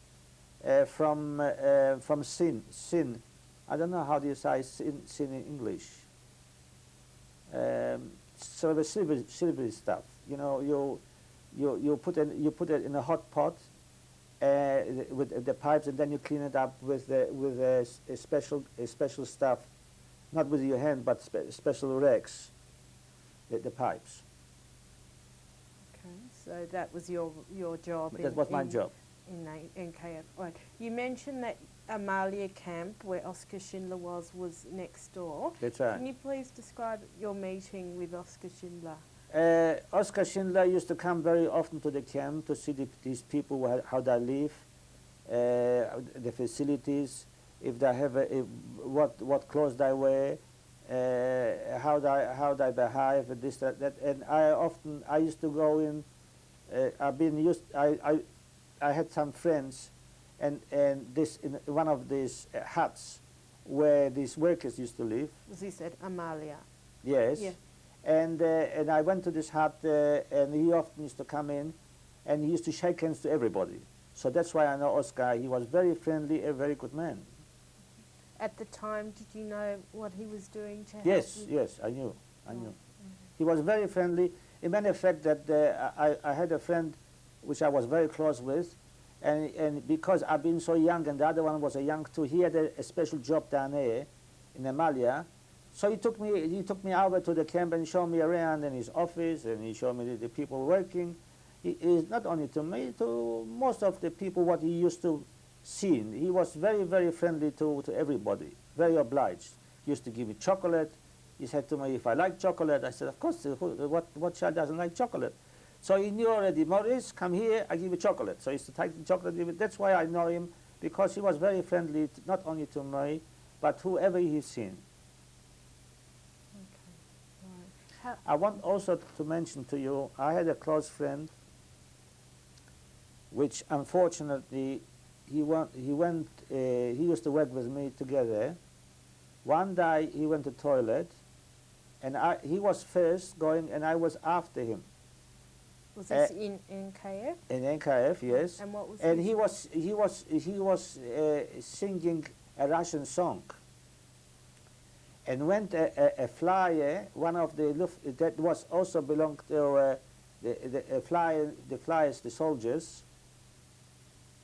from sin. I don't know how do you say sin in English. So the silvery stuff. You know, you put it in a hot pot with the pipes, and then you clean it up with a special stuff, not with your hand, but special rags. The pipes. Okay, so that was your job. That was my job. In NKF. Right. You mentioned that Amalia camp, where Oskar Schindler was next door. That's right. Can you please describe your meeting with Oskar Schindler? Oskar Schindler used to come very often to the camp to see these people, how they live, the facilities, if they have what clothes they wear, how they behave, and this that. And I used to go in. I had some friends, and this in one of these huts where these workers used to live. Was this at Amalia? Yes. Yeah. And I went to this hut, and he often used to come in, and he used to shake hands to everybody. So that's why I know Oskar. He was very friendly, a very good man. At the time, did you know what he was doing to help Yes, you? yes, I knew. He was very friendly. In matter of fact, that I had a friend which I was very close with, and because I've been so young, and the other one was a young too, he had a special job down there in Amalia. So he took me over to the camp and showed me around in his office, and he showed me the people working. He is not only to me, to most of the people what he used to see. He was very, very friendly to everybody, very obliged. He used to give me chocolate, He said to me, if I like chocolate, I said, of course, what child doesn't like chocolate? So he knew already, Maurice, come here, I give you chocolate. So he used to take the chocolate. That's why I know him, because he was very friendly, not only to me, but whoever he's seen. Okay. Right. I want also to mention to you, I had a close friend, which unfortunately, he used to work with me together. One day he went to the toilet, and he was first going, and I was after him. Was this in NKF? In NKF, yes. And what was and his he was singing a Russian song. And when a flyer, one of the that was also belonged to the flyers, the soldiers.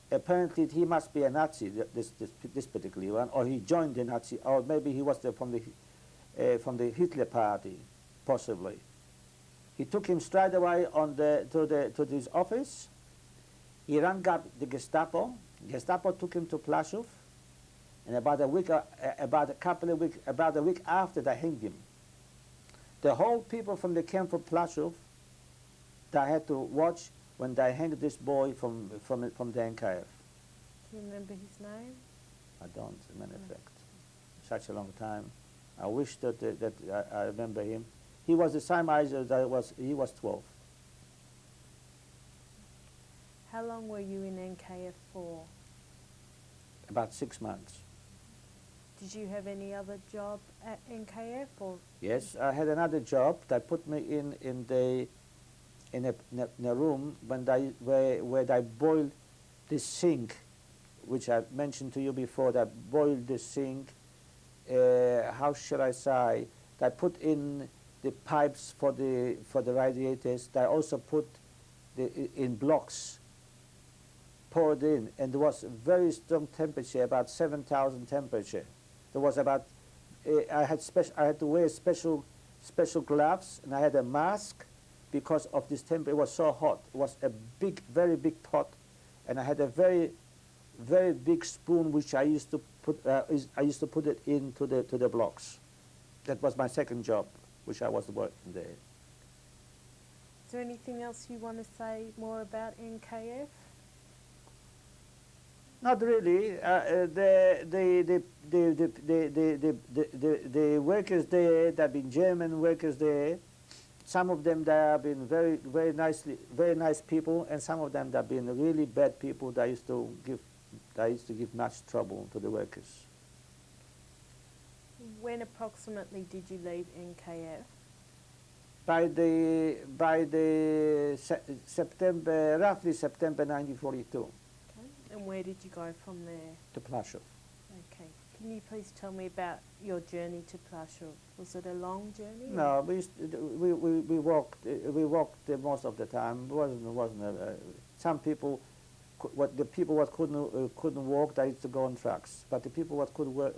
Apparently, he must be a Nazi. This particular one, or he joined the Nazi, or maybe he was from the Hitler Party, possibly. He took him straight away to his office. He rang up the Gestapo. Gestapo took him to Plaszow, and about a week after, they hanged him. The whole people from the camp of Plaszow, they had to watch when they hanged this boy from the NKF. Do you remember his name? I don't, as a matter of fact. Such a long time. I wish that I remember him. He was the same age as I was. He was 12. How long were you in NKF for? About 6 months. Did you have any other job at NKF, or? Yes, I had another job. They put me in a room where they boiled this zinc, which I mentioned to you before. They boiled this zinc. How should I say? They put in the pipes for the radiators. They also put in blocks, poured in, and there was a very strong temperature, about 7,000 temperature. There was about I had to wear special gloves, and I had a mask because of this temperature. It was so hot. It was a very big pot, and I had a very big spoon which I used to put it into the blocks. That was my second job, which I was working there. Is there anything else you want to say more about NKF? Not really. The workers there, there have been German workers there. Some of them, they have been very nice people, and some of them, they have been really bad people. They used to give much trouble to the workers. When approximately did you leave NKF? Roughly September 1942. Okay. And where did you go from there? To Plaszow. Okay. Can you please tell me about your journey to Plaszow? Was it a long journey? No, we walked most of the time. It wasn't some people, the people what couldn't walk, they used to go on trucks. But the people what could work,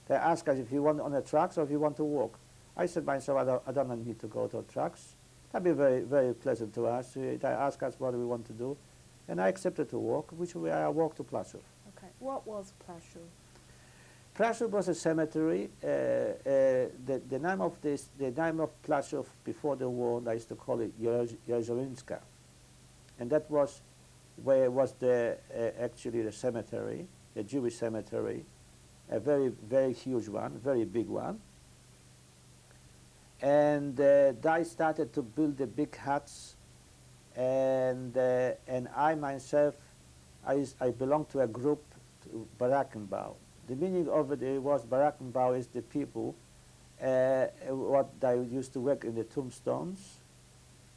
they asked us if you want on the trucks or if you want to walk. I said myself, I don't need to go to trucks. That'd be very pleasant to us. They asked us what we want to do, and I accepted to walk, which I walked to Plaszow. Okay. What was Plaszow? Plaszow was a cemetery. The name of Plaszow before the war, they used to call it Jerozolimska, and that was where was actually the cemetery, the Jewish cemetery, a very huge one, very big one. And they started to build the big huts, and I myself, I belonged to a group, to Barackenbau. The meaning of it was Barackenbau is the people what they used to work in the tombstones,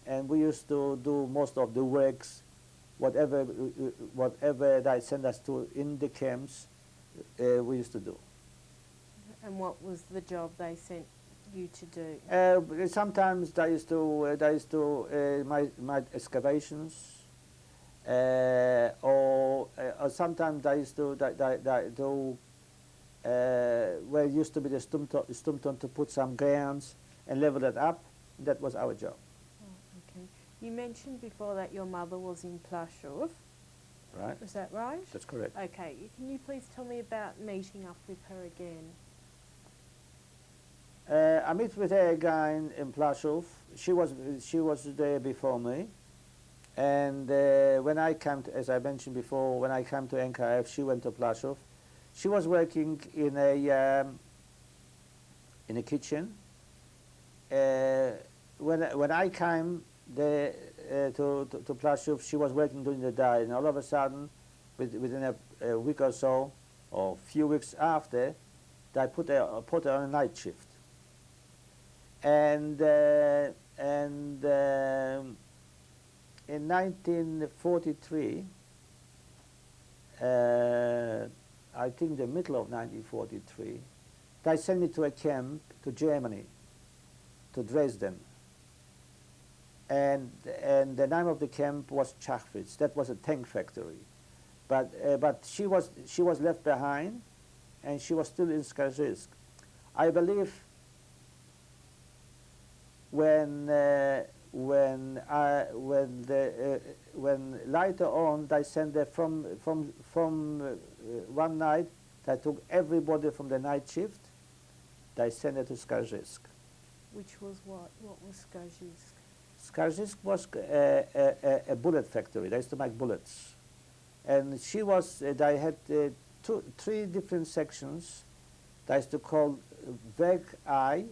and we used to do most of the works, whatever they sent us to in the camps, we used to do. And what was the job they sent you to do? Sometimes they used to my excavations, or sometimes they used to do where used to be the stumton to put some grounds and level it up. That was our job. Oh, okay. You mentioned before that your mother was in Plaszow. Right. Is that right? That's correct. Okay. Can you please tell me about meeting up with her again? I met with her again in Plaszow. She was there before me, and when I came, as I mentioned before, when I came to NKF, she went to Plaszow. She was working in a kitchen. When I came there to Plaszow, she was working during the day, and all of a sudden, within a week or so, or a few weeks after, they put her on a night shift. And in 1943, I think the middle of 1943, they sent me to a camp to Germany, to Dresden. And the name of the camp was Chachwitz. That was a tank factory. But she was left behind, and she was still in Skarżysk. I believe when later on they sent her from one night, they took everybody from the night shift, they sent her to Skarżysk. Which was what? What was Skarżysk? Skarżysk was a bullet factory. They used to make bullets. And she was, they had three different sections. They used to call Weg I,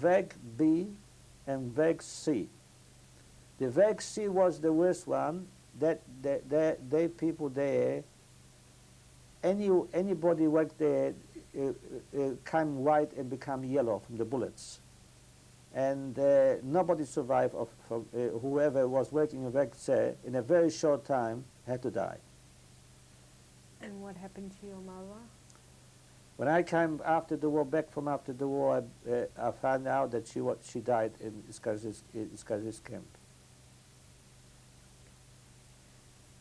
Weg B, and Weg C. The Weg C was the worst one. That the people there, anybody worked there, came white and became yellow from the bullets. And nobody survived from whoever was working in Weg C. In a very short time had to die. And what happened to your mother? When I came after the war, back from after the war, I found out that she died in Skarżysk camp.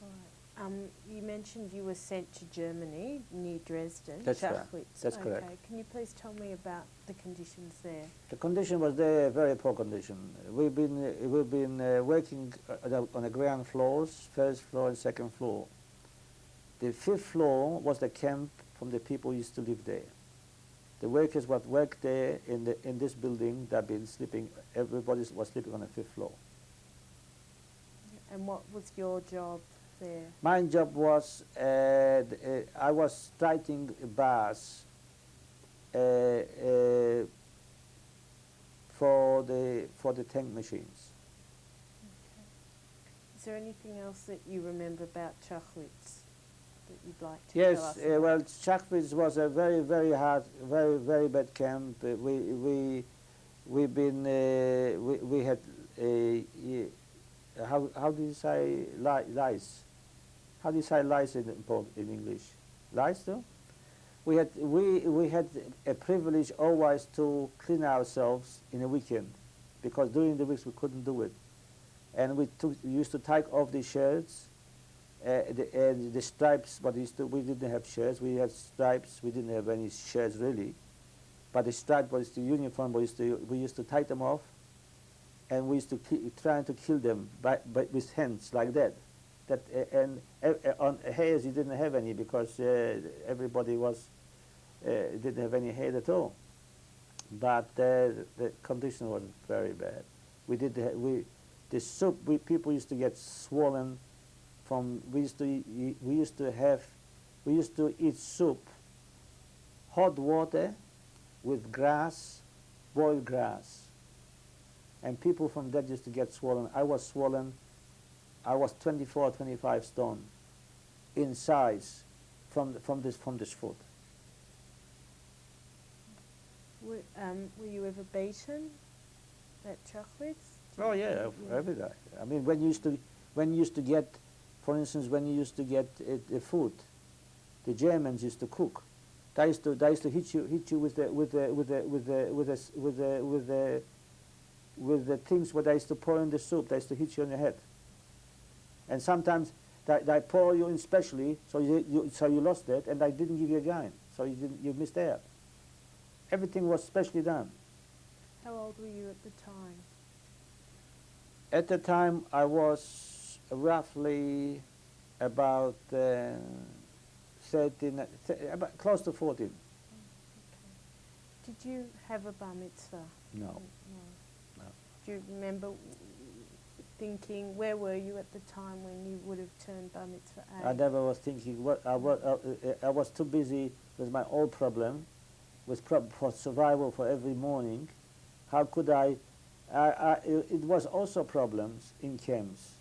Right. You mentioned you were sent to Germany, near Dresden. That's right. Chachwitz. That's okay. correct. Can you please tell me about the conditions there? The condition was there, very poor condition. We've been working on the ground floors, first floor and second floor. The fifth floor was the camp from the people who used to live there. The workers what worked there in this building, they've been sleeping. Everybody was sleeping on the fifth floor. And what was your job there? My job was I was striking bars for the tank machines. Okay. Is there anything else that you remember about Chachwitz that you'd like to tell us about? Well, Chachwitz was a very, very hard, very, very bad camp. We had how do you say lice? How do you say lice in English? Lice, though? We had a privilege always to clean ourselves in a weekend, because during the weeks we couldn't do it, and we used to take off the shirts. The stripes, but we didn't have shirts. We had stripes. We didn't have any shirts really, but the stripe was the uniform. We used to take them off, and we used to trying to kill them with hands like that. And on hairs you didn't have any, because everybody didn't have any hair at all. But the condition was very bad. The soup people used to get swollen. We used to eat soup, hot water with grass, boiled grass, and people from that used to get swollen. I was swollen. I was 24, 25 stone in size from this foot. Were you ever beaten at Chachwitz? Oh yeah, every day. I mean, when you used to get, for instance, when you used to get food, the Germans used to cook. They used to hit you with the things what they used to pour in the soup. They used to hit you on your head, and sometimes they pour you in specially, so you lost it, and they didn't give you again, so you missed out. Everything was specially done. How old were you at the time? At the time, I was roughly about 13, about close to 14. Did you have a bar mitzvah? No. No. No. Do you remember thinking, where were you at the time when you would have turned bar mitzvah age? I never was thinking. I was too busy with my old problem, for survival for every morning. How could I? It was also problems in camps.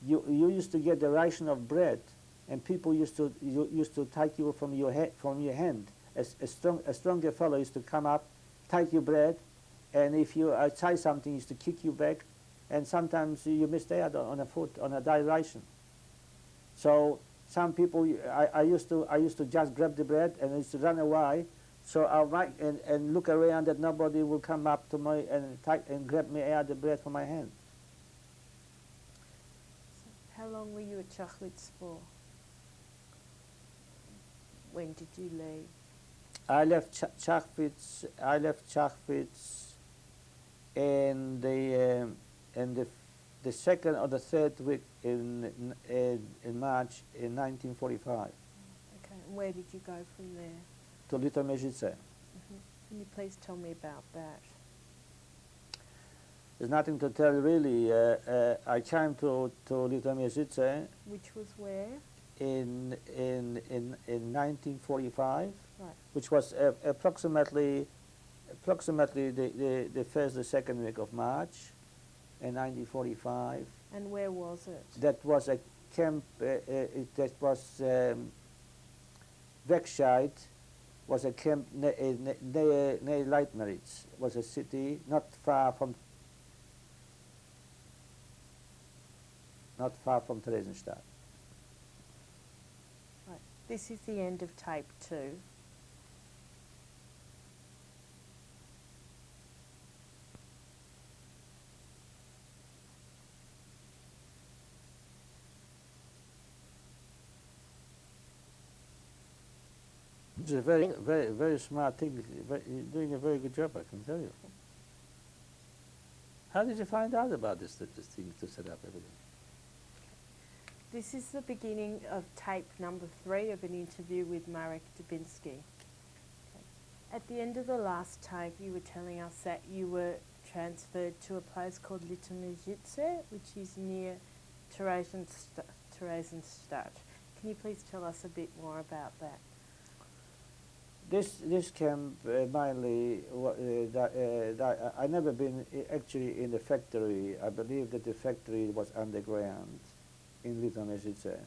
You used to get the ration of bread, and people used to take you from your hand. A stronger fellow used to come up, take your bread, and if you say something, he used to kick you back, and sometimes you missed out on a day ration. So some people, I used to just grab the bread and I used to run away. So I'll write and look around that nobody will come up to me and grab me out the bread from my hand. So how long were you at Chochlitz for? When did you leave? I left Chochlitz in the second or the third week in March in 1945 Okay, and where did you go from there? to Little Mezice. Can you please tell me about that? There's nothing to tell really. I came to Little Mezice Which was where? in 1945, Right. which was approximately the first, the second week of March in 1945. And where was it? That was a camp. That was Wegscheid. Was a camp near Leitmeritz. Was a city not far from Theresienstadt. Right. This is the end of tape 2. It's a very, very, very smart thing. You're doing a very good job, I can tell you. How did you find out about this thing to set up everything? This is the beginning of tape number 3 of an interview with Marek Debinski. At the end of the last tape, you were telling us that you were transferred to a place called Littermezice, which is near Theresienstadt. Can you please tell us a bit more about that? This camp mainly, I never been actually in the factory. I believe that the factory was underground in Littermezice,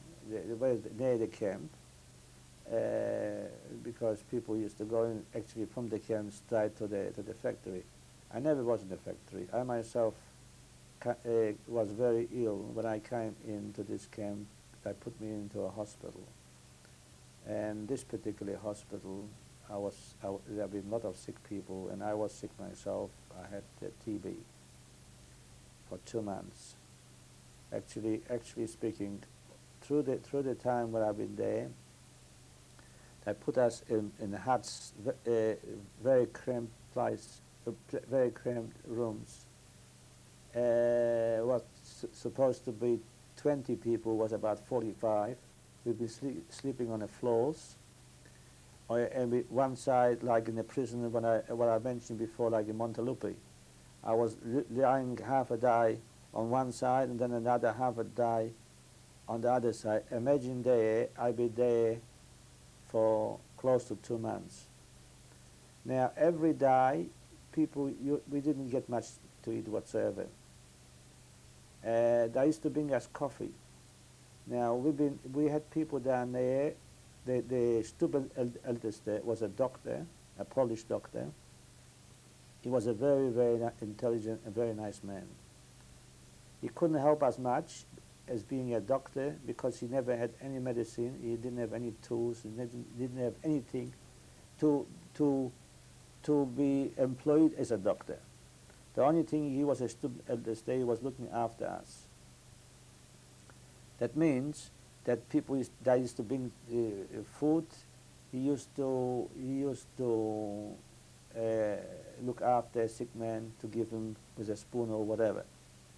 near the camp, because people used to go in actually from the camp straight to the factory. I never was in the factory. I myself was very ill when I came into this camp. They put me into a hospital, and this particular hospital, there have been a lot of sick people, and I was sick myself. I had TB for 2 months. Actually speaking, through the time when I've been there, they put us in huts, very cramped place, very cramped rooms. What's supposed to be 20 people was about 45. We'd be sleeping on the floors. And with one side, like in the prison, what I mentioned before, like in Montelupi, I was lying half a day on one side and then another half a day on the other side. Imagine there, I'd be there for close to 2 months. Now, every day, we didn't get much to eat whatsoever. They used to bring us coffee. Now, we had people down there. The stupid eldest was a doctor, a Polish doctor. He was a very, very intelligent and very nice man. He couldn't help us much as being a doctor because he never had any medicine. He didn't have any tools. He didn't have anything to be employed as a doctor. The only thing he was a stupid eldest day, he was looking after us. That means that people that used to bring food. He used to look after a sick man to give him with a spoon or whatever.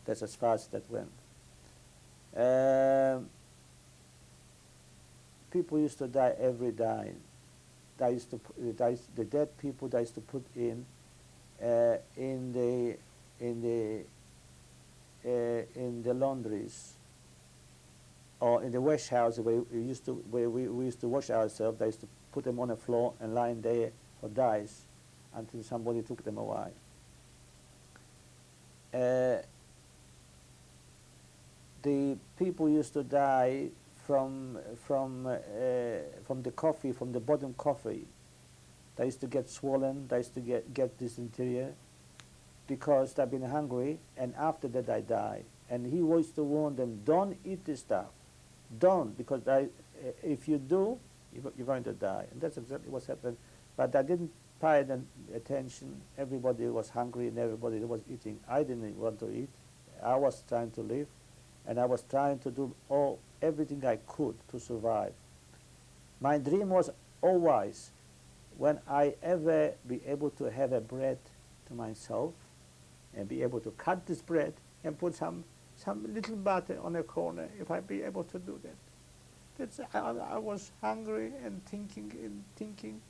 That's as far as that went. People used to die every day. they used to the dead people they used to put in the in the in the laundries or in the wash house where we used to wash ourselves. They used to put them on the floor and lying there for days until somebody took them away. The people used to die from the coffee, from the bottom coffee. They used to get swollen, they used to get dysentery because they've been hungry, and after that they die. And he used to warn them, don't eat this stuff. Don't, because if you do, you're going to die. And that's exactly what's happened. But I didn't pay attention. Everybody was hungry and everybody was eating. I didn't want to eat. I was trying to live, and I was trying to do everything I could to survive. My dream was always, when I ever be able to have a bread to myself and be able to cut this bread and put some little butter on a corner, if I be able to do that. I was hungry and thinking.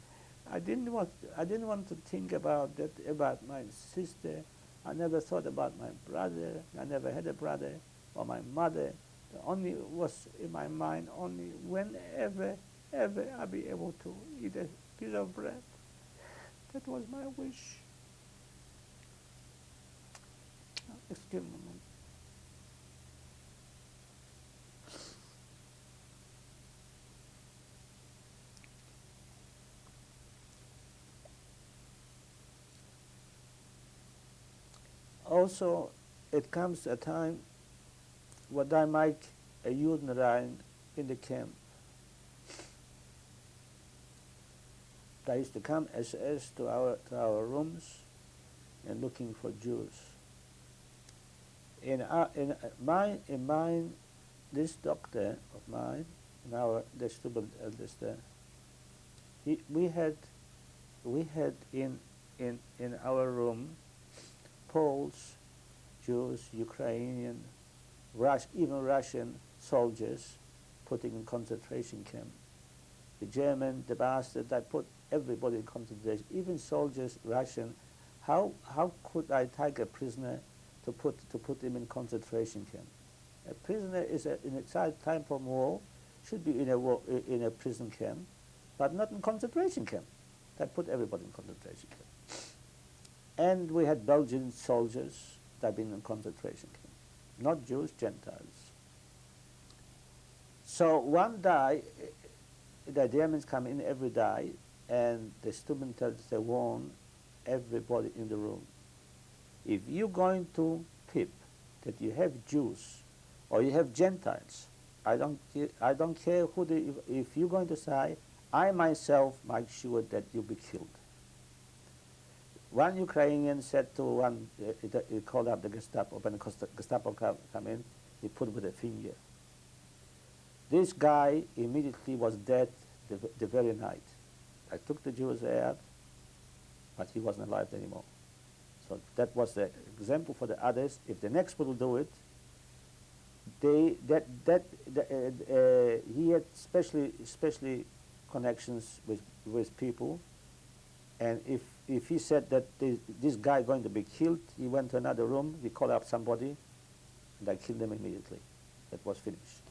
I didn't want to think about that, about my sister. I never thought about my brother. I never had a brother or my mother. The only was in my mind only whenever I be able to eat a piece of bread. That was my wish. Excuse me. Also, it comes a time when I make a urine in the camp. They used to come SS to our rooms and looking for Jews. In mine, this doctor of mine, the student eldest, we had in our room Poles, Jews, Ukrainian, even Russian soldiers putting in concentration camp. The German, the bastard, they put everybody in concentration, even soldiers, Russian. How could I take a prisoner to put him in concentration camp? A prisoner is in a time from war should be in a prison camp, but not in concentration camp. They put everybody in concentration camp. And we had Belgian soldiers that had been in concentration camp, not Jews, Gentiles. So one day, the Germans come in every day, and the student tells, they warn everybody in the room, if you're going to peep that you have Jews or you have Gentiles, I don't care who if you're going to say, I myself make sure that you'll be killed. One Ukrainian said to one, he called up the Gestapo, when the Gestapo come in, he put with a finger. This guy immediately was dead the very night. I took the Jews out, but he wasn't alive anymore. So that was the example for the others. If the next one will do it, he had especially connections with people, and if he said that this guy going to be killed, he went to another room, he called up somebody, and they killed them immediately. That was finished.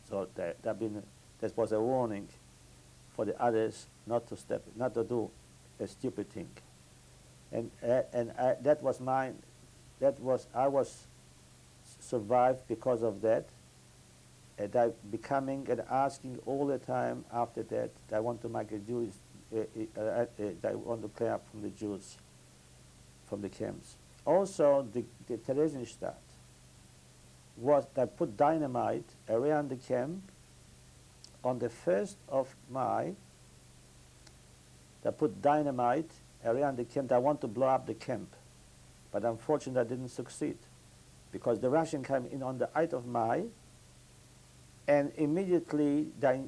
So that was a warning for the others not to do a stupid thing. And that was mine. I was survived because of that. And I becoming and asking all the time after that, I want to make a Jewish. They want to clear up from the Jews, from the camps. Also, the Theresienstadt they put dynamite around the camp. On the 1st of May, they put dynamite around the camp. They want to blow up the camp, but unfortunately, they didn't succeed because the Russians came in on the 8th of May. And immediately, the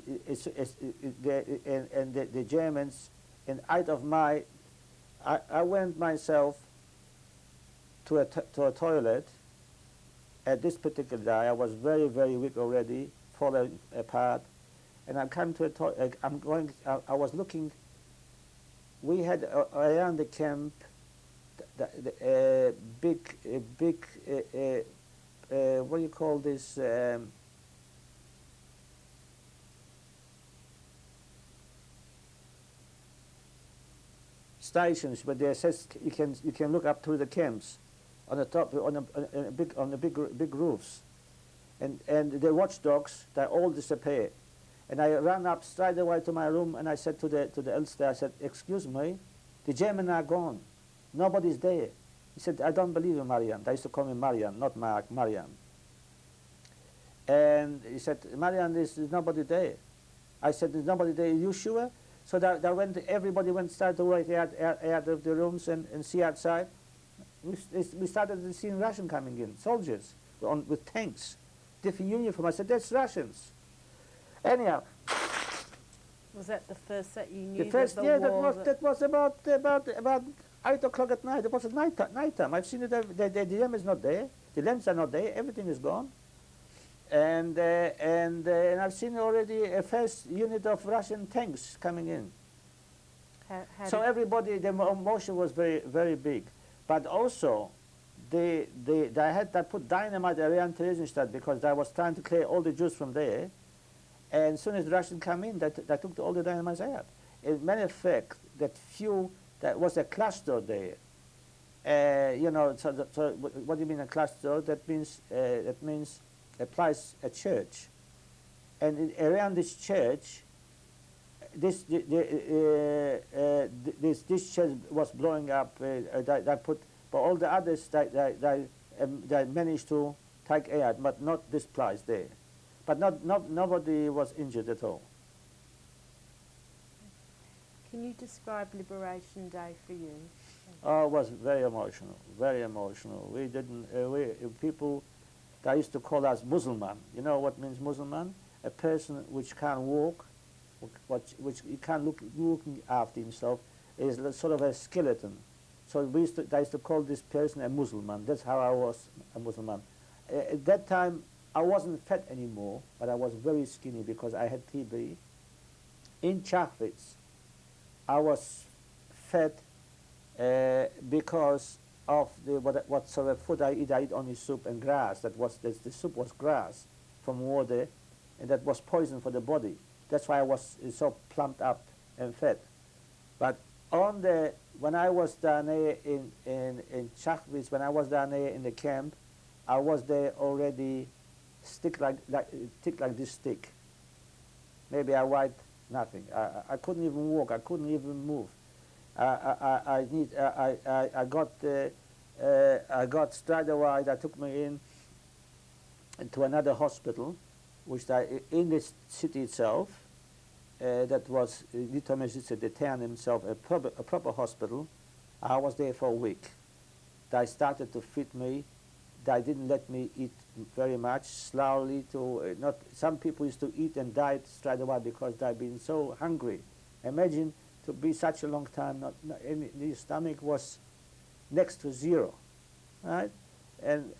Germans, in 8th of May, I went myself to a toilet. At this particular day, I was very, very weak already, falling apart. and I come to I was looking. We had around the camp the big what do you call this? Stations, but there says you can look up through the camps on the top on the big roofs, and the watchdogs, they all disappeared. And I ran up straight away to my room, and I said to the elder, I said, "Excuse me, the Germans are gone. Nobody's there." He said, "I don't believe you, Marian." They used to call me Marian, not Mark, Marian. And he said, "Marian, there's nobody there." I said, "There's nobody there. Are you sure?" So everybody started to wait out of the rooms and see outside. We started seeing Russians coming in, soldiers with tanks, different uniform. I said, "That's Russians." Anyhow. Was that the first that you knew? The first, that yeah, war that was about 8 o'clock at night. It was at night time. I've seen it. The lamp is not there. The lamps are not there. Everything is gone. And I've seen already a first unit of Russian tanks coming in. So everybody, the emotion was very, very big. But also, they put dynamite around Theresienstadt because they was trying to clear all the Jews from there. And as soon as the Russians come in, they took all the dynamite out. As a matter of fact, that was a cluster there. So what do you mean a cluster? That means a place, a church. And around this church, this church was blowing up. But all the others, they managed to take out, but not this place there. But nobody was injured at all. Can you describe Liberation Day for you? Oh, it was very emotional, very emotional. We didn't, people, they used to call us Musliman. You know what means Musliman? A person which can't walk, which he can't looking after himself, is sort of a skeleton. So they used to call this person a Musliman. That's how I was a Musliman. At that time, I wasn't fat anymore, but I was very skinny because I had TB. In Chachwitz, I was fat because of what sort of food I eat. I eat only soup and grass. The soup was grass from water, and that was poison for the body. That's why I was so plumped up and fat. But when I was down there in Chachwitz, when I was down there in the camp, I was there already thick like this stick. Maybe I weighed nothing. I couldn't even walk. I couldn't even move. I got straight away. They took me into another hospital, which in the city itself. That was the town himself, a proper hospital. I was there for a week. They started to feed me. They didn't let me eat very much, slowly some people used to eat and died straight away because they'd been so hungry. Imagine to be such a long time, the stomach was next to zero, right? And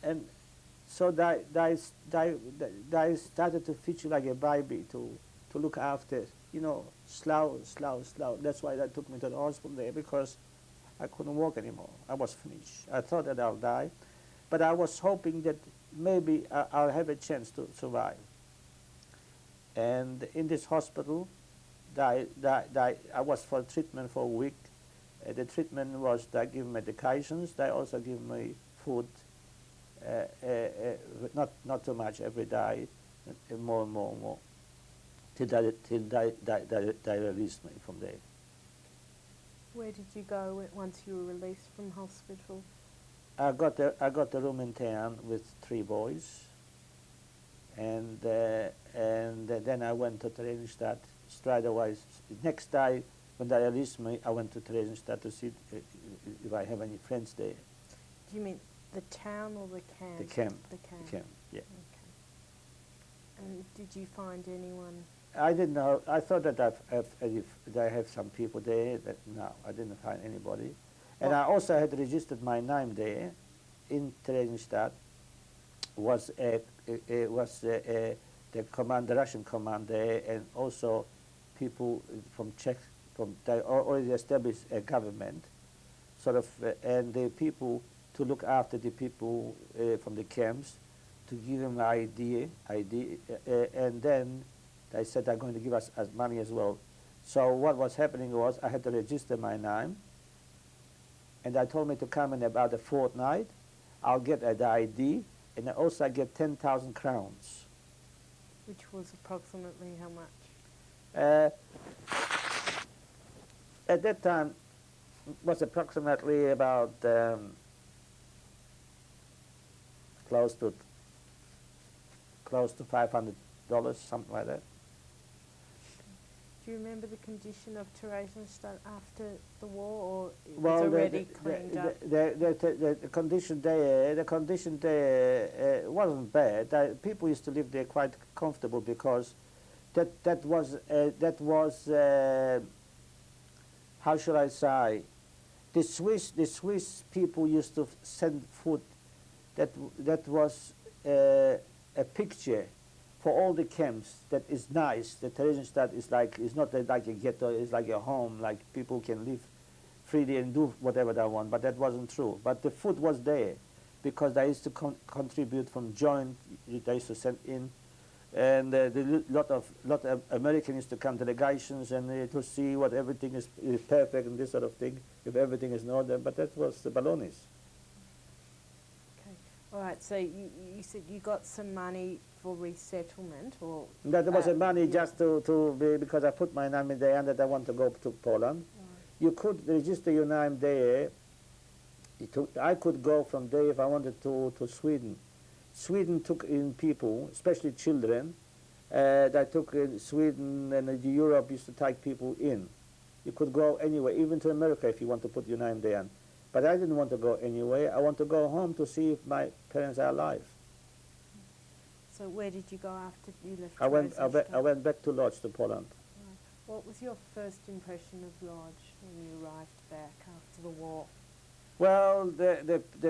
so they started to feed you like a baby to look after, slow. That's why they took me to the hospital there, because I couldn't walk anymore. I was finished. I thought that I'll die. But I was hoping that maybe I'll have a chance to survive. And in this hospital, I was for treatment for a week. The treatment was they give medications. They also give me food, not too much every day, more and more, till they released me from there. Where did you go once you were released from hospital? I got a room in town with 3 boys, and then I went to Theresienstadt straight away. Next day, when they released me, I went to Theresienstadt to see if I have any friends there. Do you mean the town or the camp? The camp. The camp. The camp, yeah. Okay. And did you find anyone? I didn't know. I thought that I have some people there. No, I didn't find anybody. And I also had registered my name there in Theresienstadt. Was the Russian command there, and also people from Czech, they already established a government, sort of, and the people to look after the people from the camps, to give them ID, and then they said they're going to give us money as well. So what was happening was I had to register my name, and they told me to come in about a fortnight. I'll get the ID, and also I get 10,000 crowns. Which was approximately how much? At that time, was approximately about close to $500, something like that. Do you remember the condition of Theresienstadt after the war, or it was already cleaned up? The condition there wasn't bad. People used to live there quite comfortable, because that was how should I say? The Swiss people used to send food. That was a picture for all the camps. That is nice. The Theresienstadt is not like a ghetto. It's like a home. Like people can live freely and do whatever they want. But that wasn't true. But the food was there, because they used to contribute from joint. They used to send in, and lot of Americans used to come, delegations, and to see what everything is perfect and this sort of thing, if everything is in order. But that was the balonies. Okay, all right. So you said you got some money for resettlement, or that was a money yeah. just because I put my name in there and that I want to go to Poland. Right. You could register your name there. I could go from there if I wanted to Sweden. Sweden took in people, especially children. They took in Sweden, and Europe used to take people in. You could go anywhere, even to America if you want to put your name there. But I didn't want to go anywhere. I want to go home to see if my parents are alive. So where did you go after you left? I went back to Lodz, to Poland. Right. What was your first impression of Lodz when you arrived back after the war? Well,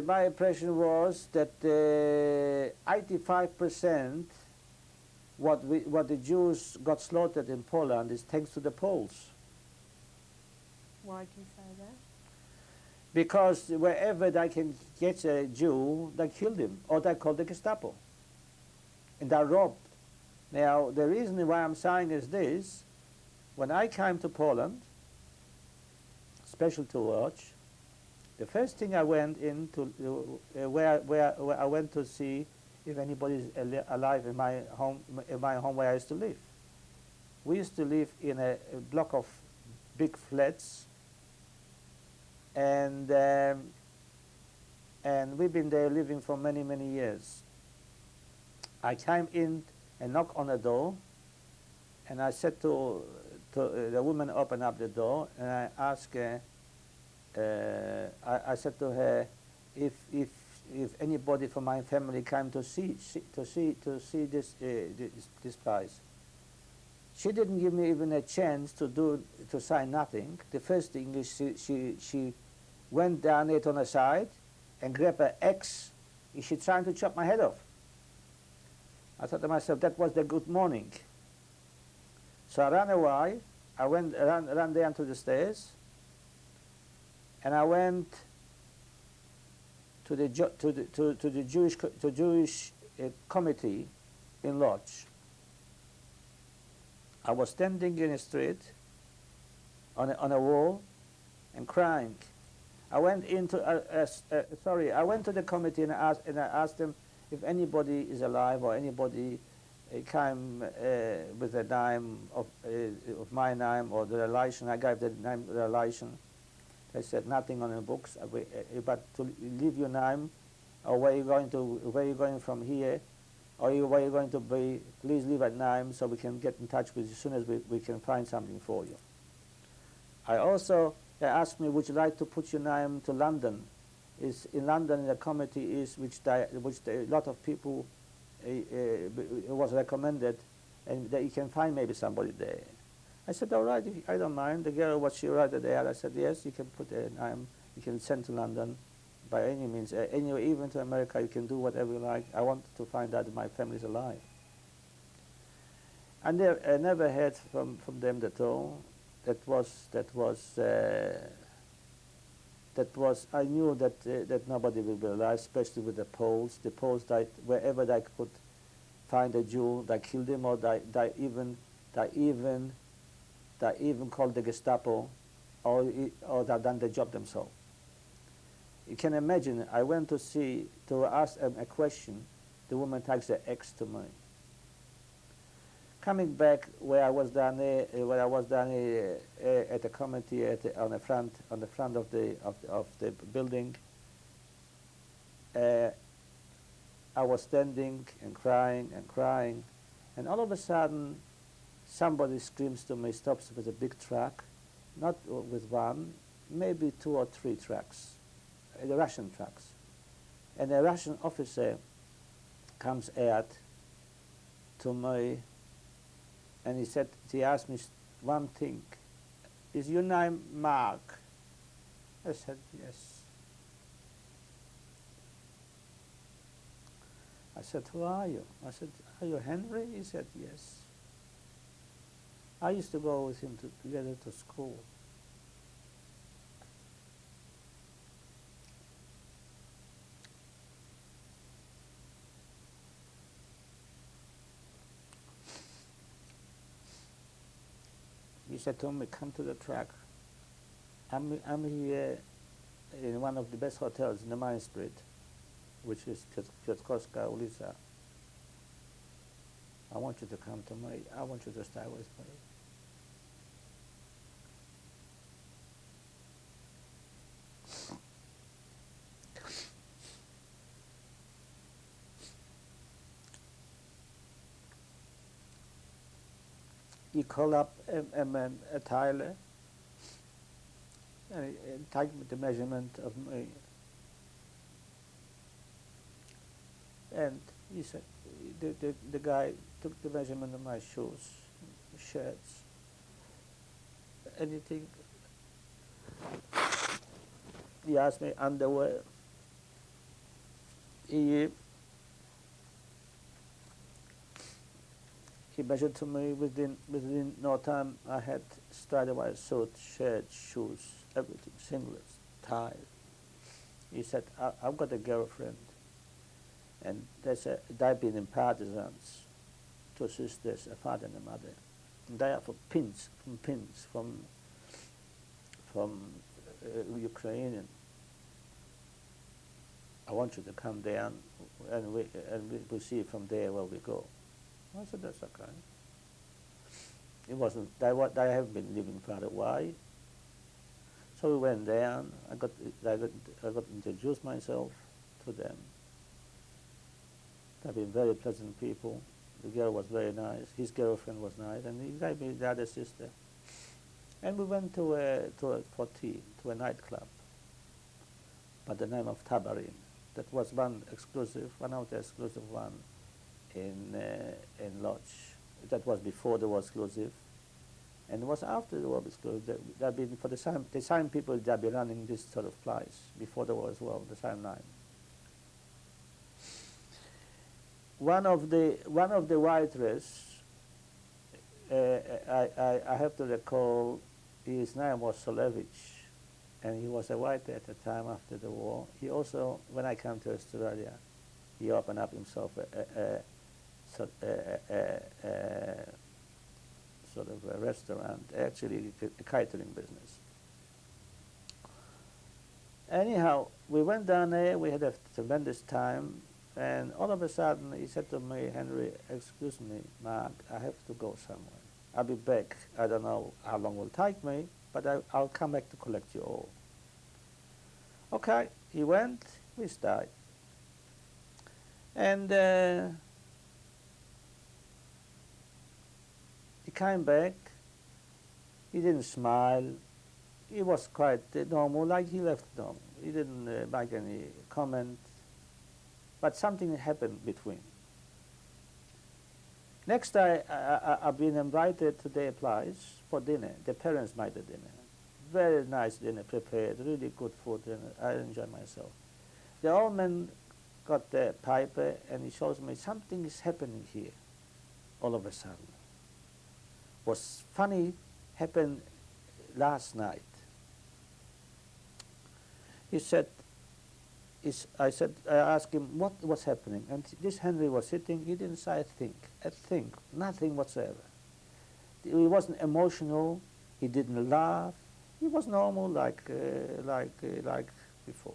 my impression was that 85% what the Jews got slaughtered in Poland is thanks to the Poles. Why do you say that? Because wherever they can get a Jew, they killed him, or they called the Gestapo. And they robbed. Now, the reason why I'm saying is this: when I came to Poland, especially to Lodz, the first thing I went into where I went to see if anybody is alive in my home where I used to live. We used to live in a block of big flats, and we've been there living for many years. I came in and knocked on the door, and I said to the woman, open up the door, and I asked her. I said to her, if anybody from my family came to see this place. She didn't give me even a chance to say nothing. The first thing is she went down it on the side and grabbed an axe. She trying to chop my head off. I thought to myself, that was the good morning. So I ran away. I ran down to the stairs, and I went to the Jewish committee in Lodz. I was standing in a street on a wall and crying. I went into I went to the committee and I asked them if anybody is alive or anybody came with the name of my name or the relation. I gave the name relation. They said nothing on the books, but to leave your name, or where you're going from here, or where you're going to be. Please leave a name so we can get in touch with you as soon as we can find something for you. They asked me, would you like to put your name to London? Is in London the committee is which a lot of people it was recommended, and that you can find maybe somebody there. I said, all right, I don't mind. The girl, what she wrote there, I said, yes, you can put a name, you can send to London by any means. Anyway, even to America, you can do whatever you like. I want to find out if my family is alive. I never heard from them at all. I knew that nobody will be alive, especially with the Poles. The Poles, wherever they could find a Jew, they killed him, or they even called the Gestapo, or they done the job themselves. You can imagine. I went to ask a question. The woman takes the X to me. Coming back where I was down there, at the committee on the front of the building, I was standing and crying, and all of a sudden, somebody screams to me, stops with a big truck, not with one, maybe 2 or 3 trucks, the Russian trucks, and a Russian officer comes out to me. And he asked me one thing, is your name Mark? I said, yes. I said, who are you? I said, are you Henry? He said, yes. I used to go with him together to school. He said to me, come to the track. I'm here in one of the best hotels in the Main Street, which is Piotrkowska ulica. I want you to come to me. I want you to stay with me. He called up a tailor and take the measurement of me. And he said, the guy took the measurement of my shoes, shirts, anything. He asked me underwear. He measured to me within no time. I had straight away suit, shirt, shoes, everything, singlets, tie. He said, I've got a girlfriend, and they've been in partisans, 2 sisters, a father and a mother. And they are from Ukrainian. I want you to come down, and we'll see from there where we go. I said, that's okay. It wasn't, they have been living far away. So we went down. I got introduced myself to them. They've been very pleasant people. The girl was very nice. His girlfriend was nice, and he gave me the other sister. And we went for tea to a nightclub by the name of Tabarin. That was one of the exclusive one in Lodz. That was before the war exclusive, and it was after the war exclusive. They've been for the same people that been running this sort of place before the war as well, the same name. One of the waitress, I have to recall, his name was Solevich, and he was a waiter at the time after the war. He also, when I came to Australia, he opened up himself a sort of a restaurant, actually a catering business. Anyhow, we went down there, we had a tremendous time, and all of a sudden he said to me, Henry, excuse me, Mark, I have to go somewhere. I'll be back. I don't know how long it will take me, but I'll come back to collect you all. Okay, he went, we stayed. And he came back, he didn't smile, he was quite normal, like he left normal. He didn't make any comment, but something happened between. Next day, I've been invited to their place for dinner. The parents made the dinner. Very nice dinner prepared, really good food, and I enjoyed myself. The old man got the paper and he shows me something is happening here all of a sudden. was funny happened last night. He said, I asked him what was happening, and this Henry was sitting. He didn't say a thing, nothing whatsoever. He wasn't emotional. He didn't laugh. He was normal, like before.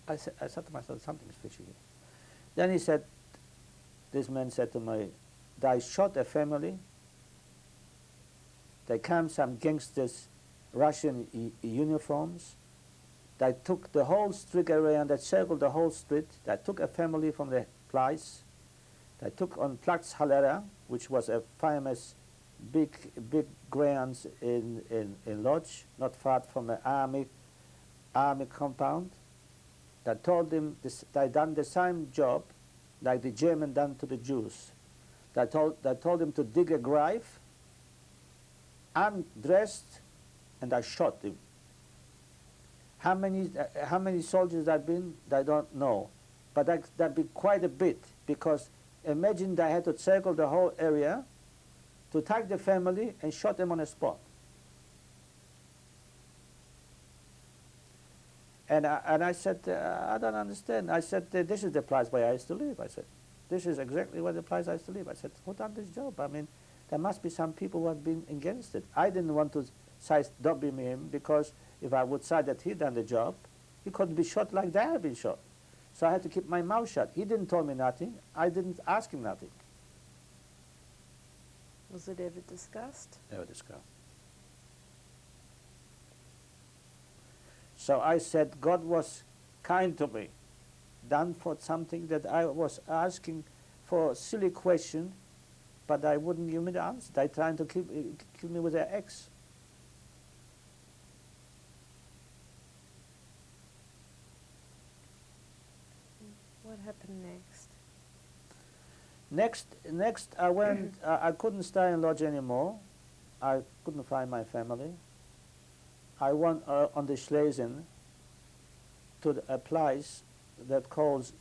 I said to myself, something's fishy here. Then he said, this man said to me, they shot a family. They came some gangsters, Russian uniforms. They took the whole street area, they circled the whole street. They took a family from the place. They took on Platz Halera, which was a famous big grounds in Lodz, not far from the army compound. They told them they done the same job like the German done to the Jews. They told them to dig a grave, undressed, and I shot him. How many soldiers there been? They don't know, but that'd be quite a bit, because imagine they had to circle the whole area to take the family and shot them on the spot. And I said, I don't understand. I said, this is the place where I used to live. I said, this is exactly where the place I used to live. I said, who done this job? I mean, there must be some people who have been against it. I didn't want to say stop him, because if I would say that he done the job, he couldn't be shot like they had been shot. So I had to keep my mouth shut. He didn't tell me nothing. I didn't ask him nothing. Was it ever discussed? Never discussed. So I said, God was kind to me, done for something that I was asking for a silly question, but I wouldn't give me the answer. They trying to kill me with their axe. What happened next? Next I went, I couldn't stay in Lodz anymore. I couldn't find my family. I went on the Schlesien to a place that calls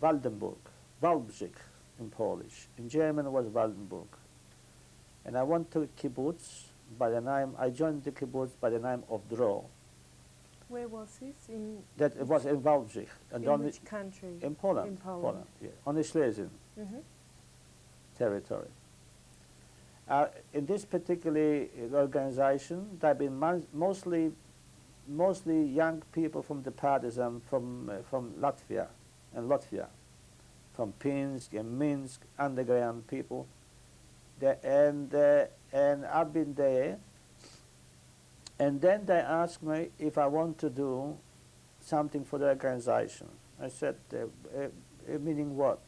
Waldenburg, Waldbrich in Polish. In German it was Waldenburg. And I went to a kibbutz by the name, I joined the kibbutz by the name of Dro. Where was this? It was in Waldbrich. And in which country? In Poland. In Poland. Yeah, on the Schlesien territory. In this particular organization, there have been mostly young people from the partisan from Latvia, from Pinsk and Minsk, underground people. And I've been there. And then they asked me if I want to do something for the organization. I said, meaning what?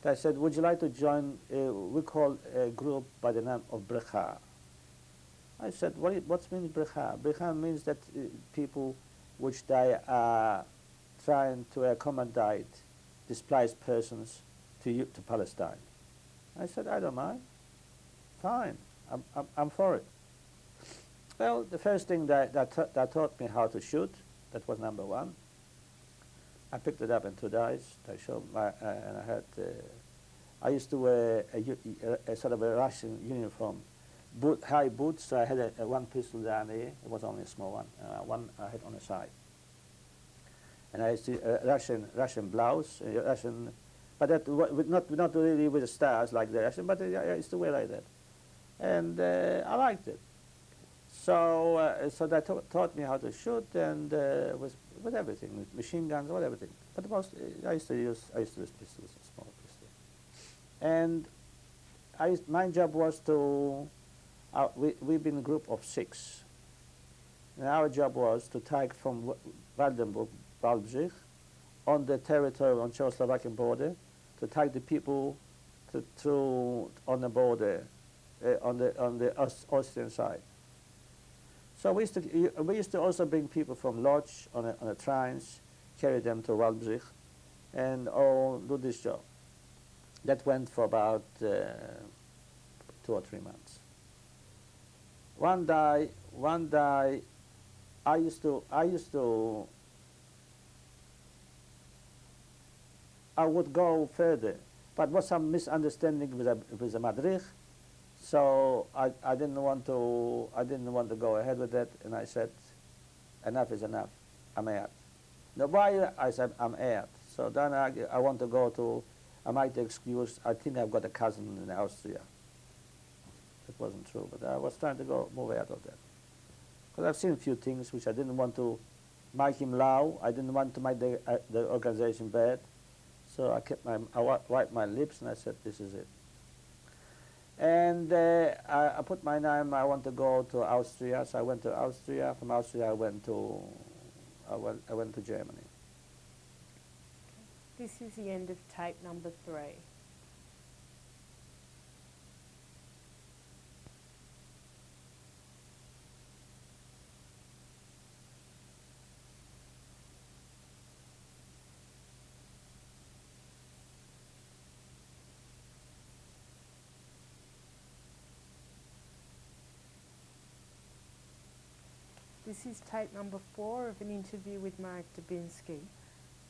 They said, would you like to join, we call a group by the name of Brecha. I said, what means Brecha? Brecha means that people which they are trying to accommodate displaced persons to Palestine. I said, I don't mind. Fine, I'm for it. Well, the first thing that taught me how to shoot, that was number one. I picked it up in 2 days. I showed and I had. I used to wear a sort of a Russian uniform, high boots. So I had one pistol down there. It was only a small one. One I had on the side. And I used to Russian blouse, Russian, but that not really with the stars like the Russian, but I used to wear like that, and I liked it. So so they taught me how to shoot, and with everything, with machine guns, with everything. But most I used to use pistols, a small pistol. And my job was to we've been a group of 6. And our job was to take from Waldenburg, Waldbrich, on the territory on Czechoslovakian border, to take the people through on the border, on the Austrian side. So we used to also bring people from Lodz on the trains, carry them to Waldbrich, and all do this job. That went for about 2 or 3 months. One day, I would go further, but was some misunderstanding with the madrich. So I didn't want to go ahead with that, and I said, enough is enough. I'm out. Now why? I said I'm out. So then I want to go to. I might excuse. I think I've got a cousin in Austria. That wasn't true, but I was trying to move out of that because I've seen a few things which I didn't want to make him loud. I didn't want to make the organization bad. So I wiped my lips and I said, this is it. And I put my name. I want to go to Austria, so I went to Austria. From Austria, I went to Germany. This is the end of tape number 3. This is tape number 4 of an interview with Marek Debinski.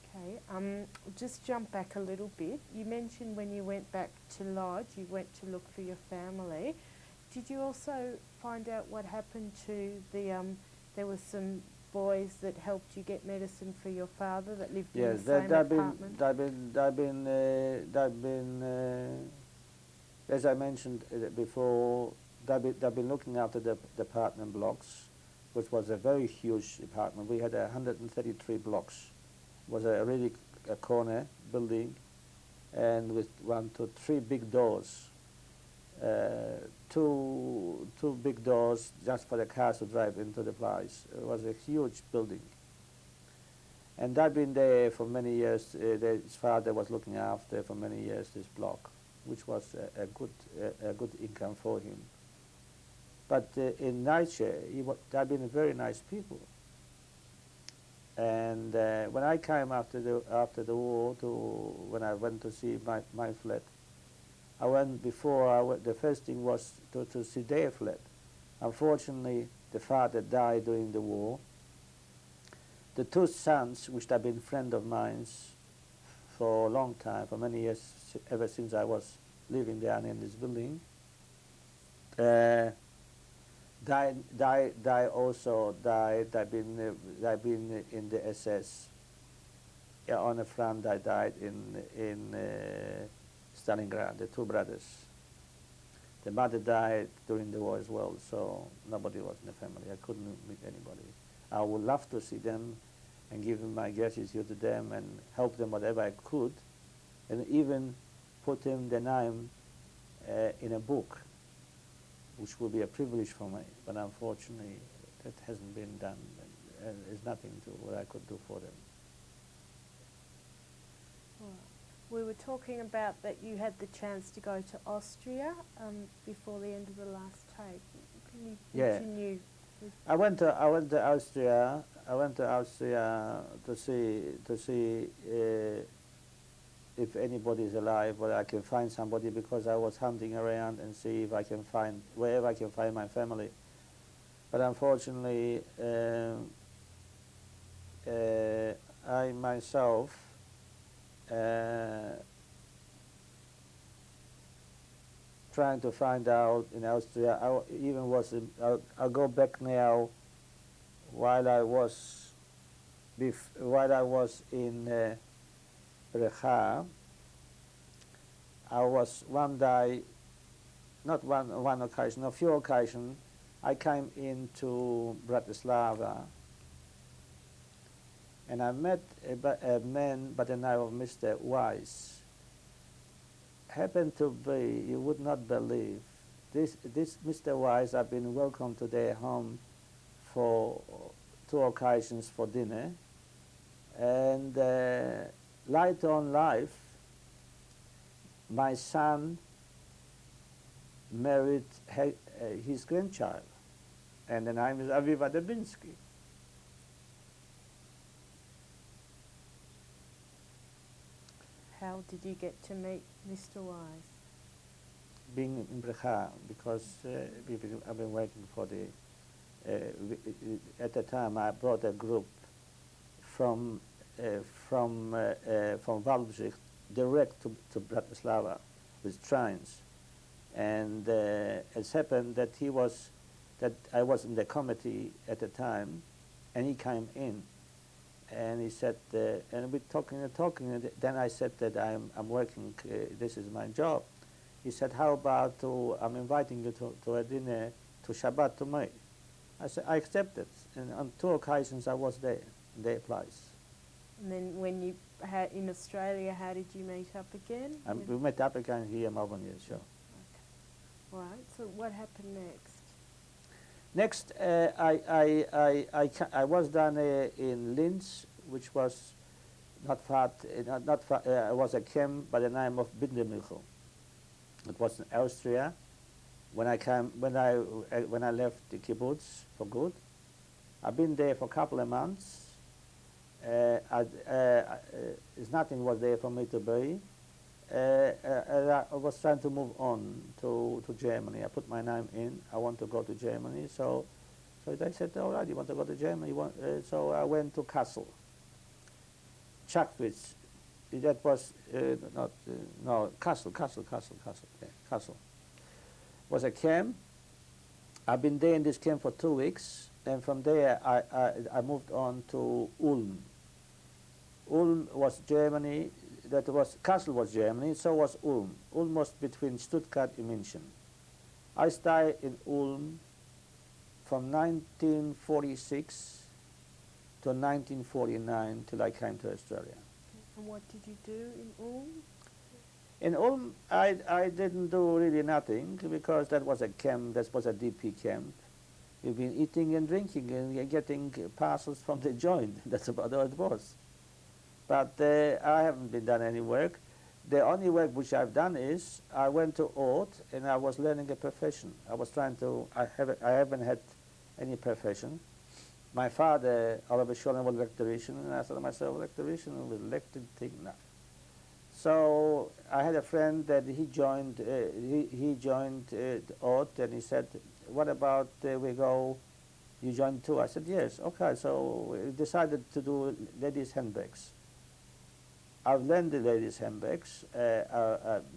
Okay, just jump back a little bit. You mentioned when you went back to Lodge, you went to look for your family. Did you also find out what happened to the, there were some boys that helped you get medicine for your father that lived in the same apartment? They've been, as I mentioned before, they've been looking after the apartment blocks, which was a very huge apartment. We had 133 blocks. It was a really a corner building, and with 1, 2, 3 big doors. Two big doors just for the cars to drive into the place. It was a huge building. And I've been there for many years. His father was looking after for many years this block, which was a good income for him. But in Niger, they've been very nice people. And when I came after the war, when I went to see my flat, I went before. The first thing was to see their flat. Unfortunately, the father died during the war. The 2 sons, which have been friends of mine for a long time, for many years, ever since I was living there in this building, also died. They've been in the SS. Yeah, on the front, I died in Stalingrad. The 2 brothers. The mother died during the war as well, so nobody was in the family. I couldn't meet anybody. I would love to see them and give my gratitude to them and help them whatever I could, and even put in the name in a book, which would be a privilege for me. But unfortunately, that hasn't been done, and there's nothing to what I could do for them. We were talking about that you had the chance to go to Austria before the end of the last tape. Can you continue? I went to Austria. I went to Austria to see if anybody is alive, whether I can find somebody, because I was hunting around and see if I can find wherever I can find my family. But unfortunately, I myself trying to find out in Austria. I'll go back now. While I was in Brecha, I was one day, not one occasion, a few occasions, I came into Bratislava, and I met a man by the name of Mr. Weiss. Happened to be, you would not believe, this Mr. Weiss, I've been welcomed to their home for 2 occasions for dinner, and later on life, my son married his grandchild, and the name is Aviva Debinski. How did you get to meet Mr. Wise? Being in Brecha, because I've been waiting for the. At the time, I brought a group from Wałbrzych direct to Bratislava with trains, And it's happened that I was in the committee at the time, and he came in, and he said, and we're talking and talking, and then I said that I'm working, this is my job. He said, how about I'm inviting you to a dinner, to Shabbat to me. I said, I accepted, and on 2 occasions I was there, in their place. And then when you had in Australia, how did you meet up again? We met up again here in Melbourne, yeah, sure. Okay. All right, so what happened next? Next, I was down in Linz, which was not far, it was a camp by the name of Bindemichel. It was in Austria. When I left the kibbutz for good, I've been there for a couple of months. Nothing was there for me to be. I was trying to move on to Germany. I put my name in. I want to go to Germany. So they said, all right, you want to go to Germany? So I went to Kassel. Chackwitz. That was Kassel. Yeah, Kassel. Was a camp. I've been there in this camp for 2 weeks, and from there I moved on to Ulm. Ulm was Germany. Kassel was Germany, so was Ulm. Ulm was between Stuttgart and München. I stayed in Ulm from 1946 to 1949 till I came to Australia. And what did you do in Ulm? In Ulm, I didn't do really nothing because that was a camp, that was a DP camp. We've been eating and drinking and getting parcels from the joint. That's about all it was. But I haven't been done any work. The only work which I've done is I went to Ort and I was learning a profession. I was trying to, I haven't had any profession. My father, Oliver Scholler, was electrician, and I thought to myself, electrician with electric thing, no. So I had a friend that he joined Ort, and he said, what about you join too? I said, yes. Okay, so we decided to do ladies' handbags. I've learned the ladies' handbags,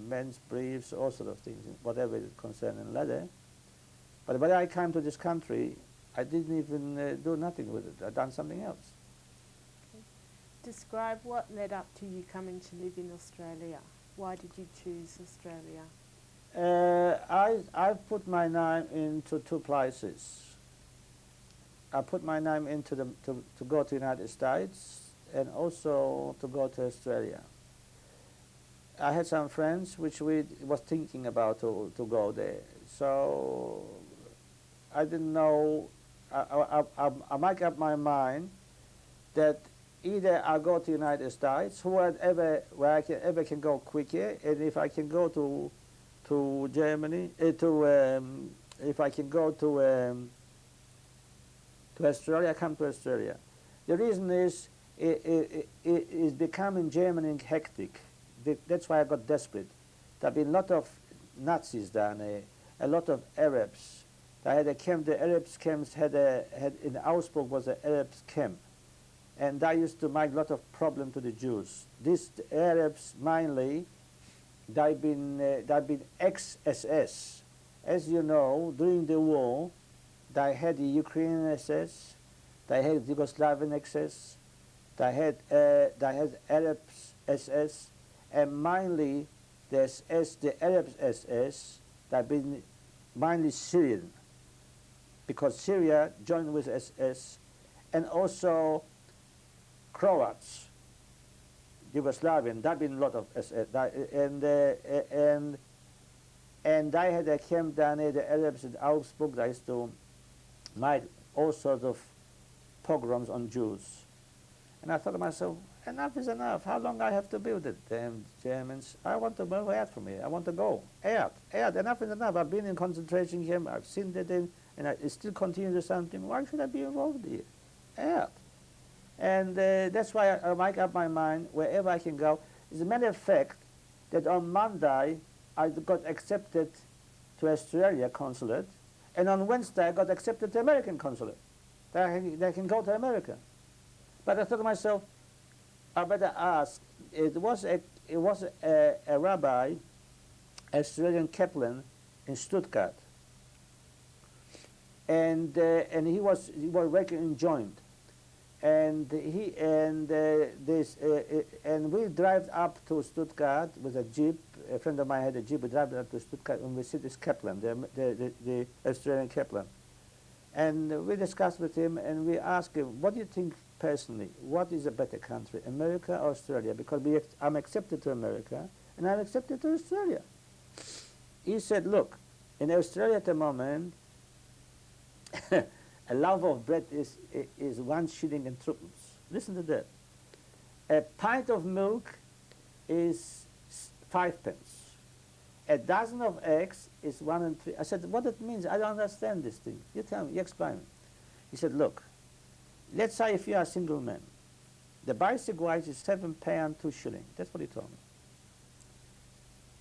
men's briefs, all sort of things, whatever is concerning leather. But when I came to this country, I didn't even do nothing with it. I'd done something else. Okay. Describe what led up to you coming to live in Australia. Why did you choose Australia? I put my name into 2 places. I put my name into to go to the United States and also to go to Australia. I had some friends which we was thinking about to go there. So I didn't know. I make up my mind that either I go to the United States, where I can go quicker, and if I can go to Germany, if I can go to Australia, I come to Australia. The reason is it is becoming Germany hectic. That's why I got desperate. There have been a lot of Nazis down there, a lot of Arabs. I had a camp. The Arabs camps had in Augsburg was an Arabs camp, and that used to make a lot of problem to the Jews. These Arabs mainly, they've been ex-SS. As you know, during the war, they had the Ukrainian SS, they had Yugoslavian SS, they had Arabs SS, and mainly the SS, the Arabs SS, they've been mainly Syrian, because Syria joined with SS, and also Croats, Yugoslavian. There've been a lot of SS, and they had a camp down there. The Arabs in Augsburg, they used to make all sorts of pogroms on Jews. And I thought to myself, enough is enough. How long I have to build it? Damn Germans! I want to move out from here. I want to go out. Enough is enough. I've been in concentration camp. I've seen that in. And I still continue the same thing. Why should I be involved here? Out. And that's why I make up my mind wherever I can go. As a matter of fact, that on Monday I got accepted to Australia consulate, and on Wednesday I got accepted to American consulate. They can go to America. But I thought to myself, I better ask. It was a rabbi, Australian Kaplan, in Stuttgart. And he was working in joint. And we drive up to Stuttgart with a jeep. A friend of mine had a jeep. We drive up to Stuttgart, and we see this Kaplan, the Australian Kaplan. And we discussed with him, and we asked him, "What do you think personally? What is a better country, America or Australia? Because I'm accepted to America, and I'm accepted to Australia." He said, "Look, in Australia at the moment, a loaf of bread is 1 shilling and threepence. Listen to that. A pint of milk is 5 pence. A dozen of eggs is 1 and 3. I said, "What it means? I don't understand this thing. You tell me, you explain it." He said, "Look, let's say if you are a single man, the basic wage is £7 2 shilling. That's what he told me.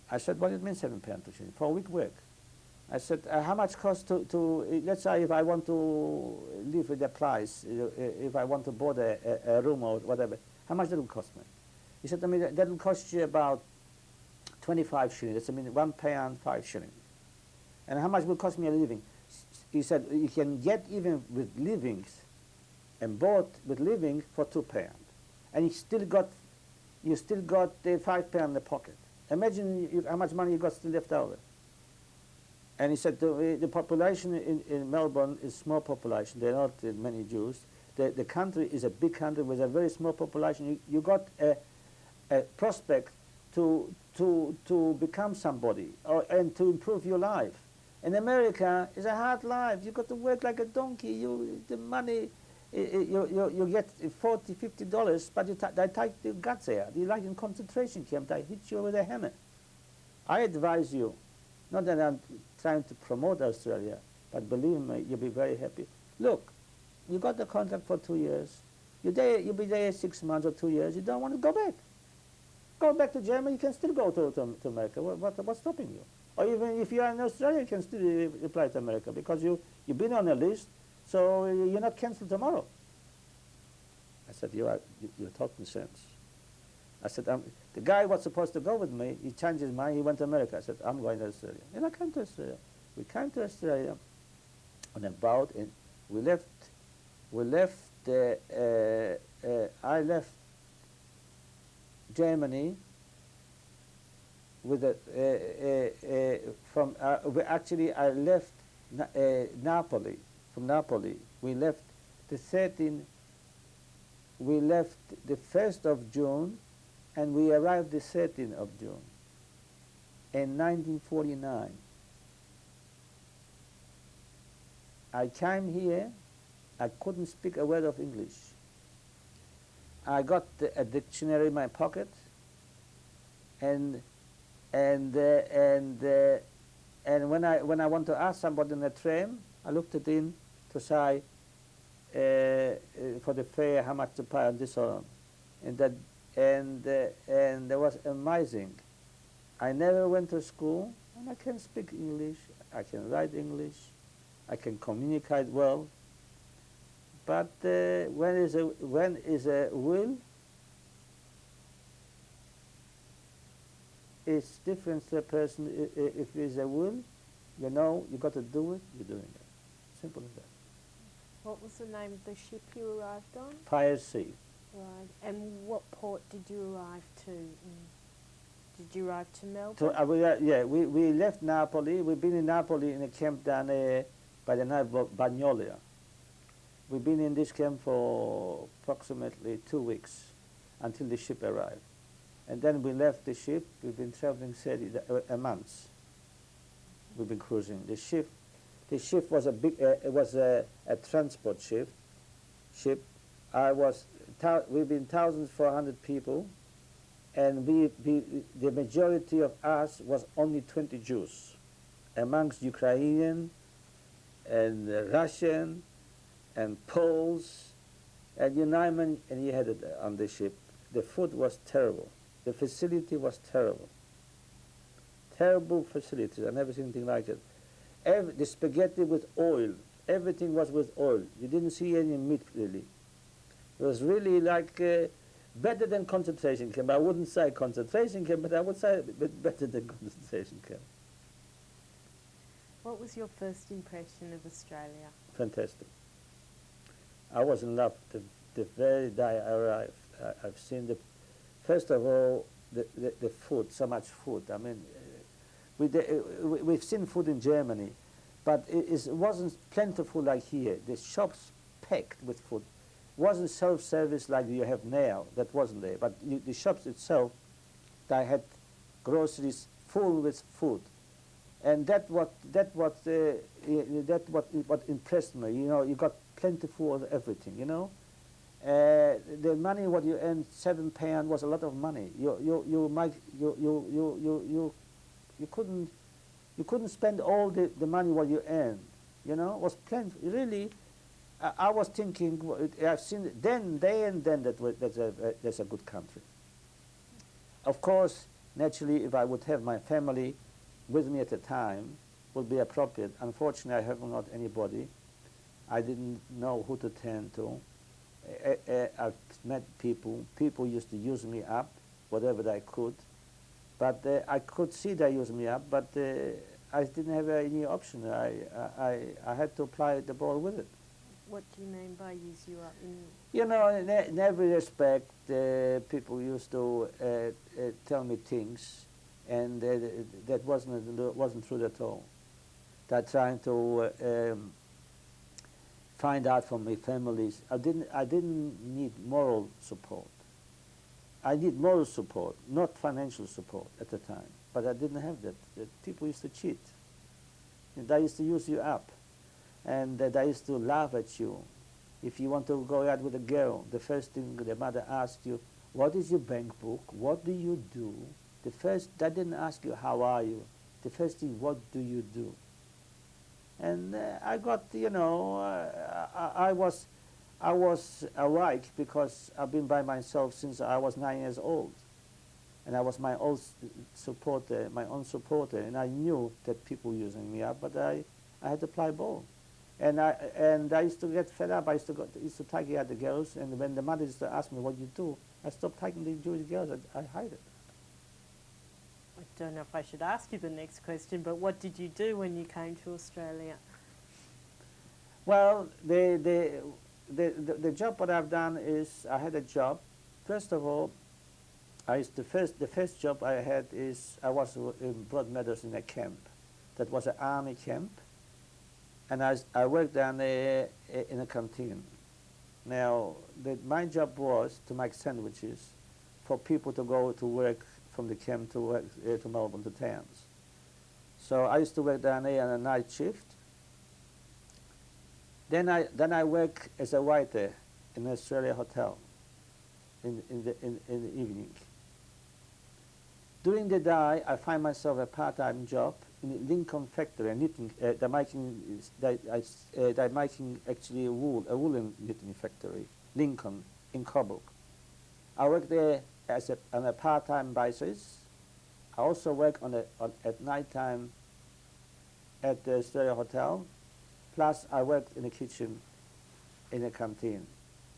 I said, "What does it mean, £7 2 shilling? For a week work?" I said, "How much cost to let's say if I want to live with a place, if I want to board a room or whatever, how much that will cost me?" He said to me, "That will cost you about 25 shillings. That's £1 5 shillings. And how much will cost me a living?" He said, "You can get even with livings and board with living for £2. And you still got the £5 in the pocket. Imagine how much money you got still left over." And he said the population in Melbourne is small population. There are not many Jews. The country is a big country with a very small population. You got a prospect to become somebody and to improve your life. In America, it's a hard life. You got to work like a donkey. The money, you get $40, $50, but they take the guts there. You like in concentration camp, they hit you with a hammer. I advise you, not that I'm trying to promote Australia, but believe me, you'll be very happy. Look, you got the contract for 2 years. You'll be there 6 months or 2 years. You don't want to go back. Go back to Germany. You can still go to America. What's stopping you? Or even if you are in Australia, you can still apply to America because you've been on a list, so you're not cancelled tomorrow. I said, you're talking sense. I said, the guy was supposed to go with me. He changed his mind. He went to America. I said, I'm going to Australia. And I came to Australia. We came to Australia on a boat, and I left Germany with actually I left Napoli. From Napoli, we left the 1st of June, and we arrived the 13th of June in 1949. I came here, I couldn't speak a word of English. I got a dictionary in my pocket, and when I want to ask somebody on the train, I looked it in to say for the fare how much to pay and this on, and that was amazing. I never went to school, and I can speak English. I can write English. I can communicate well. But when is a will, it's different to a person. If there's a will, you know you got to do it. You're doing it. Simple as that. What was the name of the ship you arrived on? Fire Sea. Right. And what port did you arrive to? Did you arrive to Melbourne? So we left Napoli. We've been in Napoli in a camp down there by the name of Bagnolia. We've been in this camp for approximately 2 weeks until the ship arrived. And then we left the ship. We've been traveling a month. We've been cruising. The ship was a big, it was a transport ship. We've been 1,400 people, and the majority of us was only 20 Jews, amongst Ukrainian and Russian and Poles, and you name it, and you had it on the ship. The food was terrible. The facility was terrible. Terrible facilities. I've never seen anything like it. The spaghetti with oil. Everything was with oil. You didn't see any meat, really. It was really like better than concentration camp. I wouldn't say concentration camp, but I would say better than concentration camp. What was your first impression of Australia? Fantastic. I was in love the very day I arrived. I've seen first of all, the food, so much food. I mean, we've seen food in Germany, but it wasn't plentiful like here. The shops packed with food. Wasn't self-service like you have now. That wasn't there. But the shops itself, they had groceries full with food, and what impressed me. You know, you got plentiful of everything. You know, the money what you earned, £7 was a lot of money. You couldn't spend all the money what you earned. You know, it was plenty. Really, I was thinking. I've seen then that's a good country. Of course, naturally, if I would have my family with me at the time, would be appropriate. Unfortunately, I have not anybody. I didn't know who to turn to. I've met people. People used to use me up, whatever they could. But I could see they used me up, but I didn't have any option. I had to apply the ball with it. What do you mean by use you up? You know, in every respect, people used to tell me things, and that wasn't true at all. They're trying to find out from my families. I didn't need moral support. I need moral support, not financial support at the time. But I didn't have that. People used to cheat. And they used to use you up. And they used to laugh at you. If you want to go out with a girl, the first thing the mother asked you, what is your bank book? What do you do? They didn't ask you, how are you? The first thing, what do you do? And I got, you know, I was awake because I've been by myself since I was 9 years old. And I was my own supporter, and I knew that people were using me up, but I had to play ball. And I used to get fed up. I used to take out the girls, and when the mother used to ask me what you do, I stopped taking the Jewish girls. I hide it. I don't know if I should ask you the next question, but what did you do when you came to Australia? Well, the job what I've done is I had a job. First of all, the first job I had is I was in Broadmeadows in a camp. That was an army camp. And I worked down there in a canteen. Now, my job was to make sandwiches for people to go to work from the camp to work to Melbourne, to towns. So I used to work down there on a night shift. Then I worked as a waiter in an Australia hotel in the evening. During the day, I find myself a part-time job in a Lincoln factory, a knitting. They're making actually a woolen knitting factory, Lincoln in Coburg. I work there on a part-time basis. I also work at night time at the Australia Hotel. Plus, I worked in the kitchen in a canteen,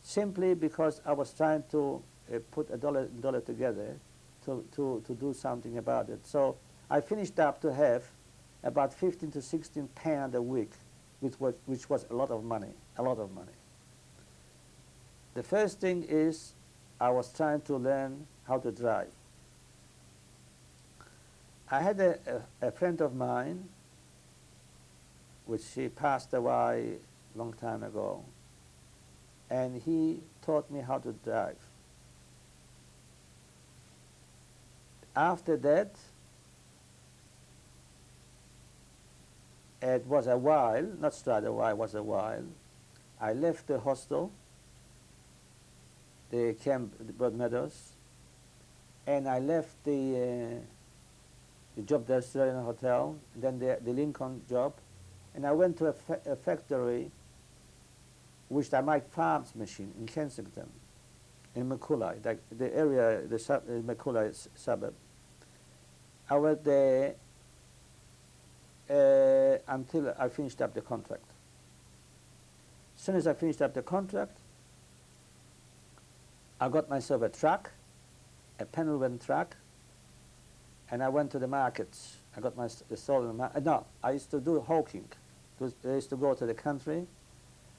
simply because I was trying to put a dollar together to do something about it. So I finished up to have about 15 to 16 pounds a week, which was a lot of money, The first thing is I was trying to learn how to drive. I had a friend of mine, which she passed away a long time ago, and he taught me how to drive. After that, it was a while, not straight away, it was a while. I left the hostel, the camp, the Broadmeadows, and I left the job, the Australian Hotel, then the Lincoln job, and I went to a factory which they make farms machine in Kensington, in Macaulay, the area, the Macaulay suburb. I worked there until I finished up the contract. As soon as I finished up the contract, I got myself a truck, a Penryn truck, and I went to the markets. I got my soul in no, I used to do hawking. I used to go to the country.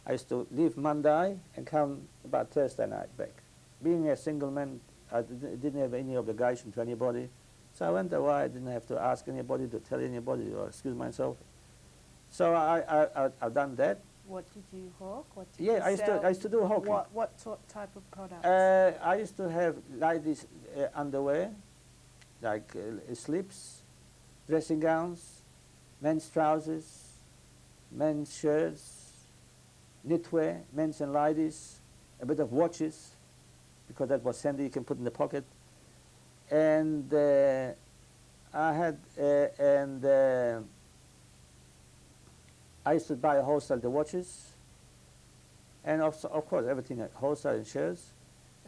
I used to leave Monday and come about Thursday night back. Being a single man, I didn't have any obligation to anybody. So I went away. I didn't have to ask anybody, to tell anybody, or excuse myself. So I've done that. What did you hawk? What did you I sell? used to do hawking. What type of products? I used to have ladies' underwear, like slips, dressing gowns, men's trousers, men's shirts, knitwear, men's and ladies, a bit of watches, because that was handy, you can put in the pocket. And I had, I used to buy wholesale the watches, and also, of course, everything at wholesale and shares.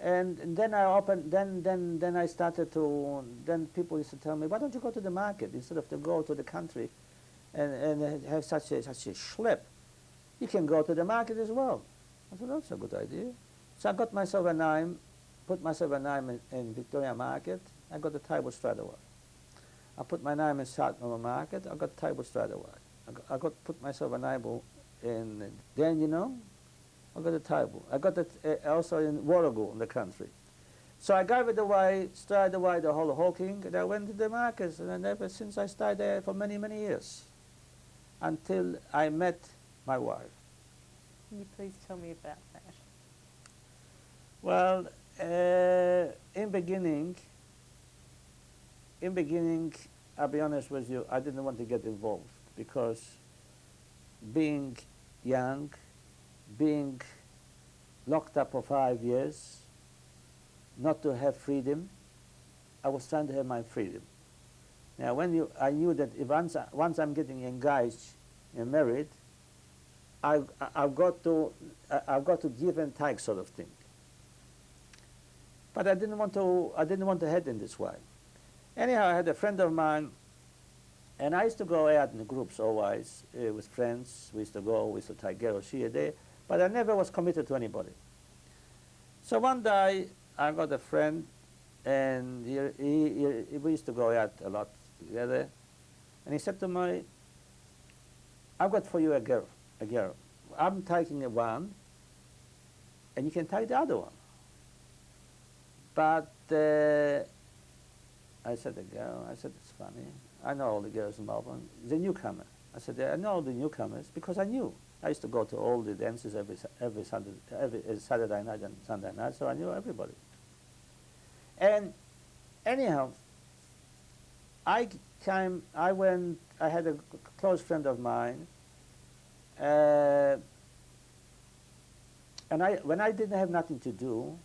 And then I opened, then I started to, then people used to tell me, why don't you go to the market instead of to go to the country and have such a schlep? You can go to the market as well. I said, that's a good idea. So I got myself a name, put myself a name in Victoria Market. I got the table straight away. I put my name in Southmore Market. I got table straight away. I got put myself a name in Dandenong. I got a table. I got it also in Warragul in the country. So I gave it away, straight away the whole hawking, and I went to the markets, and ever since I stayed there for many, many years, until I met my wife. Can you please tell me about that? Well, in beginning, I'll be honest with you, I didn't want to get involved because being young, being locked up for 5 years, not to have freedom, I was trying to have my freedom. Now, I knew that if once I'm getting engaged and married, I've got to give and take sort of thing. But I didn't want to head in this way. Anyhow, I had a friend of mine, and I used to go out in the groups always with friends. We used to take girls here, there, but I never was committed to anybody. So one day, I got a friend, and we used to go out a lot together, and he said to me, I've got for you a girl. I'm taking one, and you can take the other one. But I said, the girl, it's funny. I know all the girls in Melbourne. The newcomer. I said, I know all the newcomers because I knew. I used to go to all the dances every Saturday night and Sunday night, so I knew everybody. And anyhow, I had a close friend of mine, and when I didn't have nothing to do,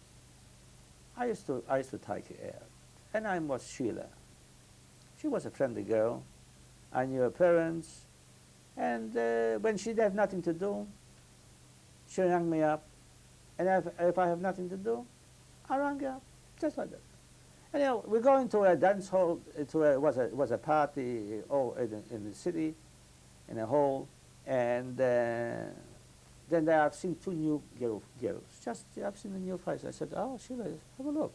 I used to take her out. Her name was Sheila. She was a friendly girl. I knew her parents. And when she didn't have nothing to do, she rang me up. And if I have nothing to do, I rang her up, just like that. Anyhow, we're going to a dance hall. It was a party in the city, in a hall. And then I've seen two new girls. Just I've seen a new face. I said, oh, Sheila, have a look.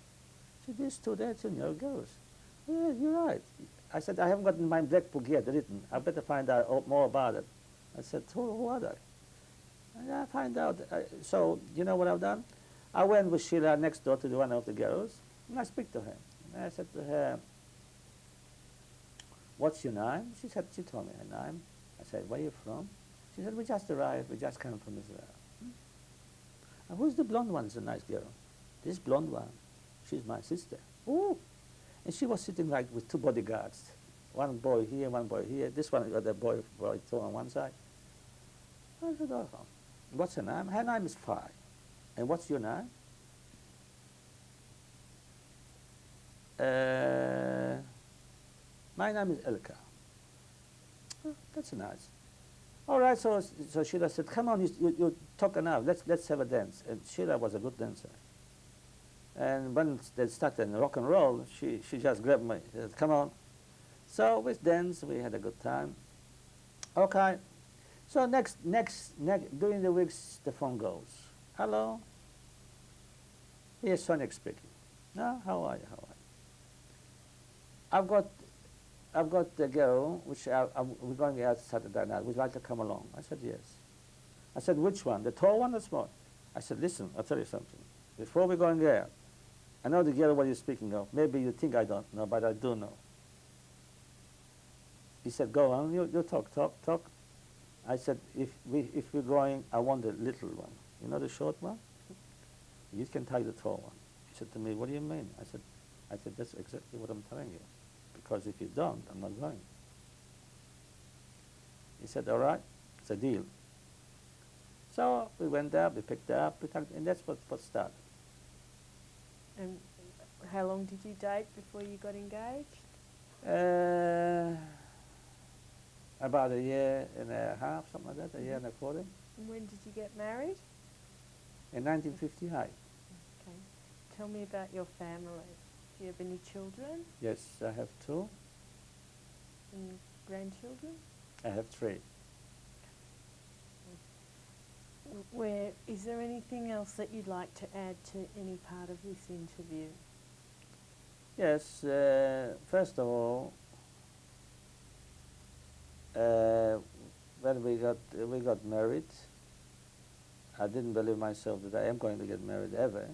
See, these two, they're two new girls. Yeah, you're right. I said, I haven't got in my black book yet written. I better find out more about it. I said, who are they? And I find out. So, you know what I've done? I went with Sheila next door to one of the girls, and I speak to her. And I said to her, what's your name? She told me her name. I said, where are you from? She said, we just arrived. We just came from Israel. And who's the blonde one? It's a nice girl. This blonde one, she's my sister. Ooh. And she was sitting like with two bodyguards. One boy here, one boy here. This one got a boy two on one side. I said, oh, what's her name? Her name is Fai. And what's your name? My name is Elka. Oh, that's nice. All right, so Sheila said, come on, you talk enough. Let's have a dance. And Sheila was a good dancer. And when they started rock and roll, she just grabbed me. She said, come on. So we danced. We had a good time. Okay. So next during the weeks, the phone goes. Hello. Here's Sonic speaking. No, how are you? I've got I've got the girl, which we're going out Saturday night. Would you like to come along? I said, yes. I said, which one? The tall one or the small? I said, listen, I'll tell you something. Before we're going there, I know the girl what you're speaking of. Maybe you think I don't know, but I do know. He said, go on, you talk. I said, if we're going, I want the little one. You know the short one? You can take the tall one. He said to me, what do you mean? I said, that's exactly what I'm telling you. Because if you don't, I'm not going. He said, all right, it's a deal. So we went up, we picked her up, and that's what started. And how long did you date before you got engaged? About a year and a half, something like that, a year and a quarter. And when did you get married? In 1958. Okay. Tell me about your family. Do you have any children? Yes, I have 2. And grandchildren? I have 3. Is there anything else that you'd like to add to any part of this interview? Yes, first of all, when we got married, I didn't believe myself that I am going to get married ever,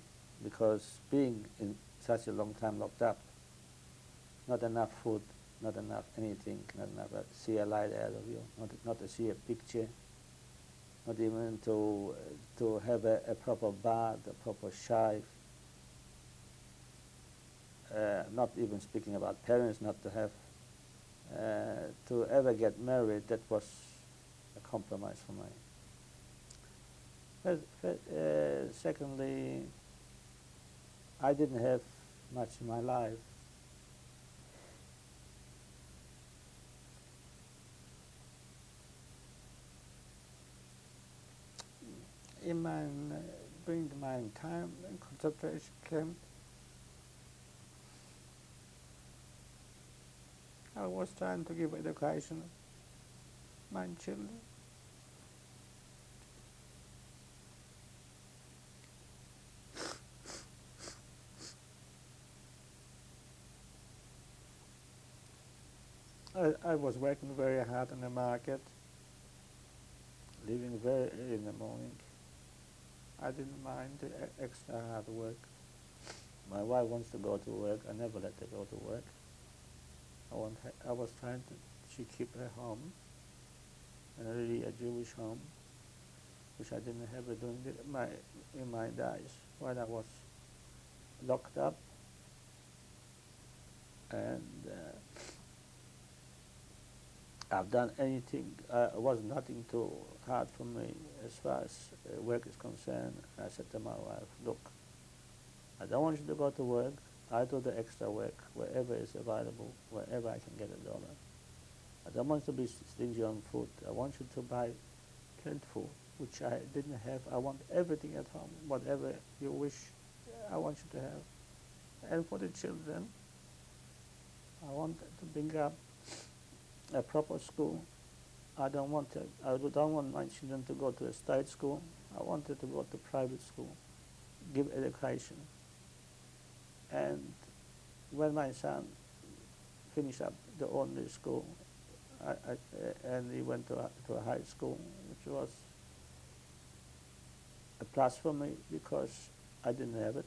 because being in such a long time locked up, not enough food, not enough anything, not enough to see a light out of you, not to see a picture, not even to have a proper bath, a proper shave, not even speaking about parents, not to have, to ever get married, that was a compromise for me. Secondly, I didn't have much in my life. During my time in concentration camp, I was trying to give education to my children. I was working very hard in the market, leaving very early in the morning. I didn't mind the extra hard work. My wife wants to go to work. I never let her go to work. I was trying to, she keep her home, and really a Jewish home, which I didn't have it during in my days when I was locked up. And I've done anything. It was nothing too hard for me as far as work is concerned. I said to my wife, look, I don't want you to go to work. I do the extra work wherever is available, wherever I can get $1. I don't want you to be stingy on food. I want you to buy canned food, which I didn't have. I want everything at home, whatever you wish, I want you to have. And for the children, I want to bring up a proper school. I don't want my children to go to a state school. I wanted to go to private school, give education. And when my son finished up the ordinary school, and he went to a high school, which was a plus for me because I didn't have it.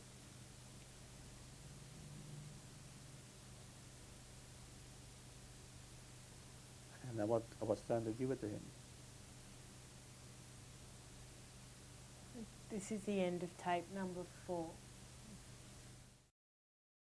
And I was trying to give it to him. This is the end of tape number 4.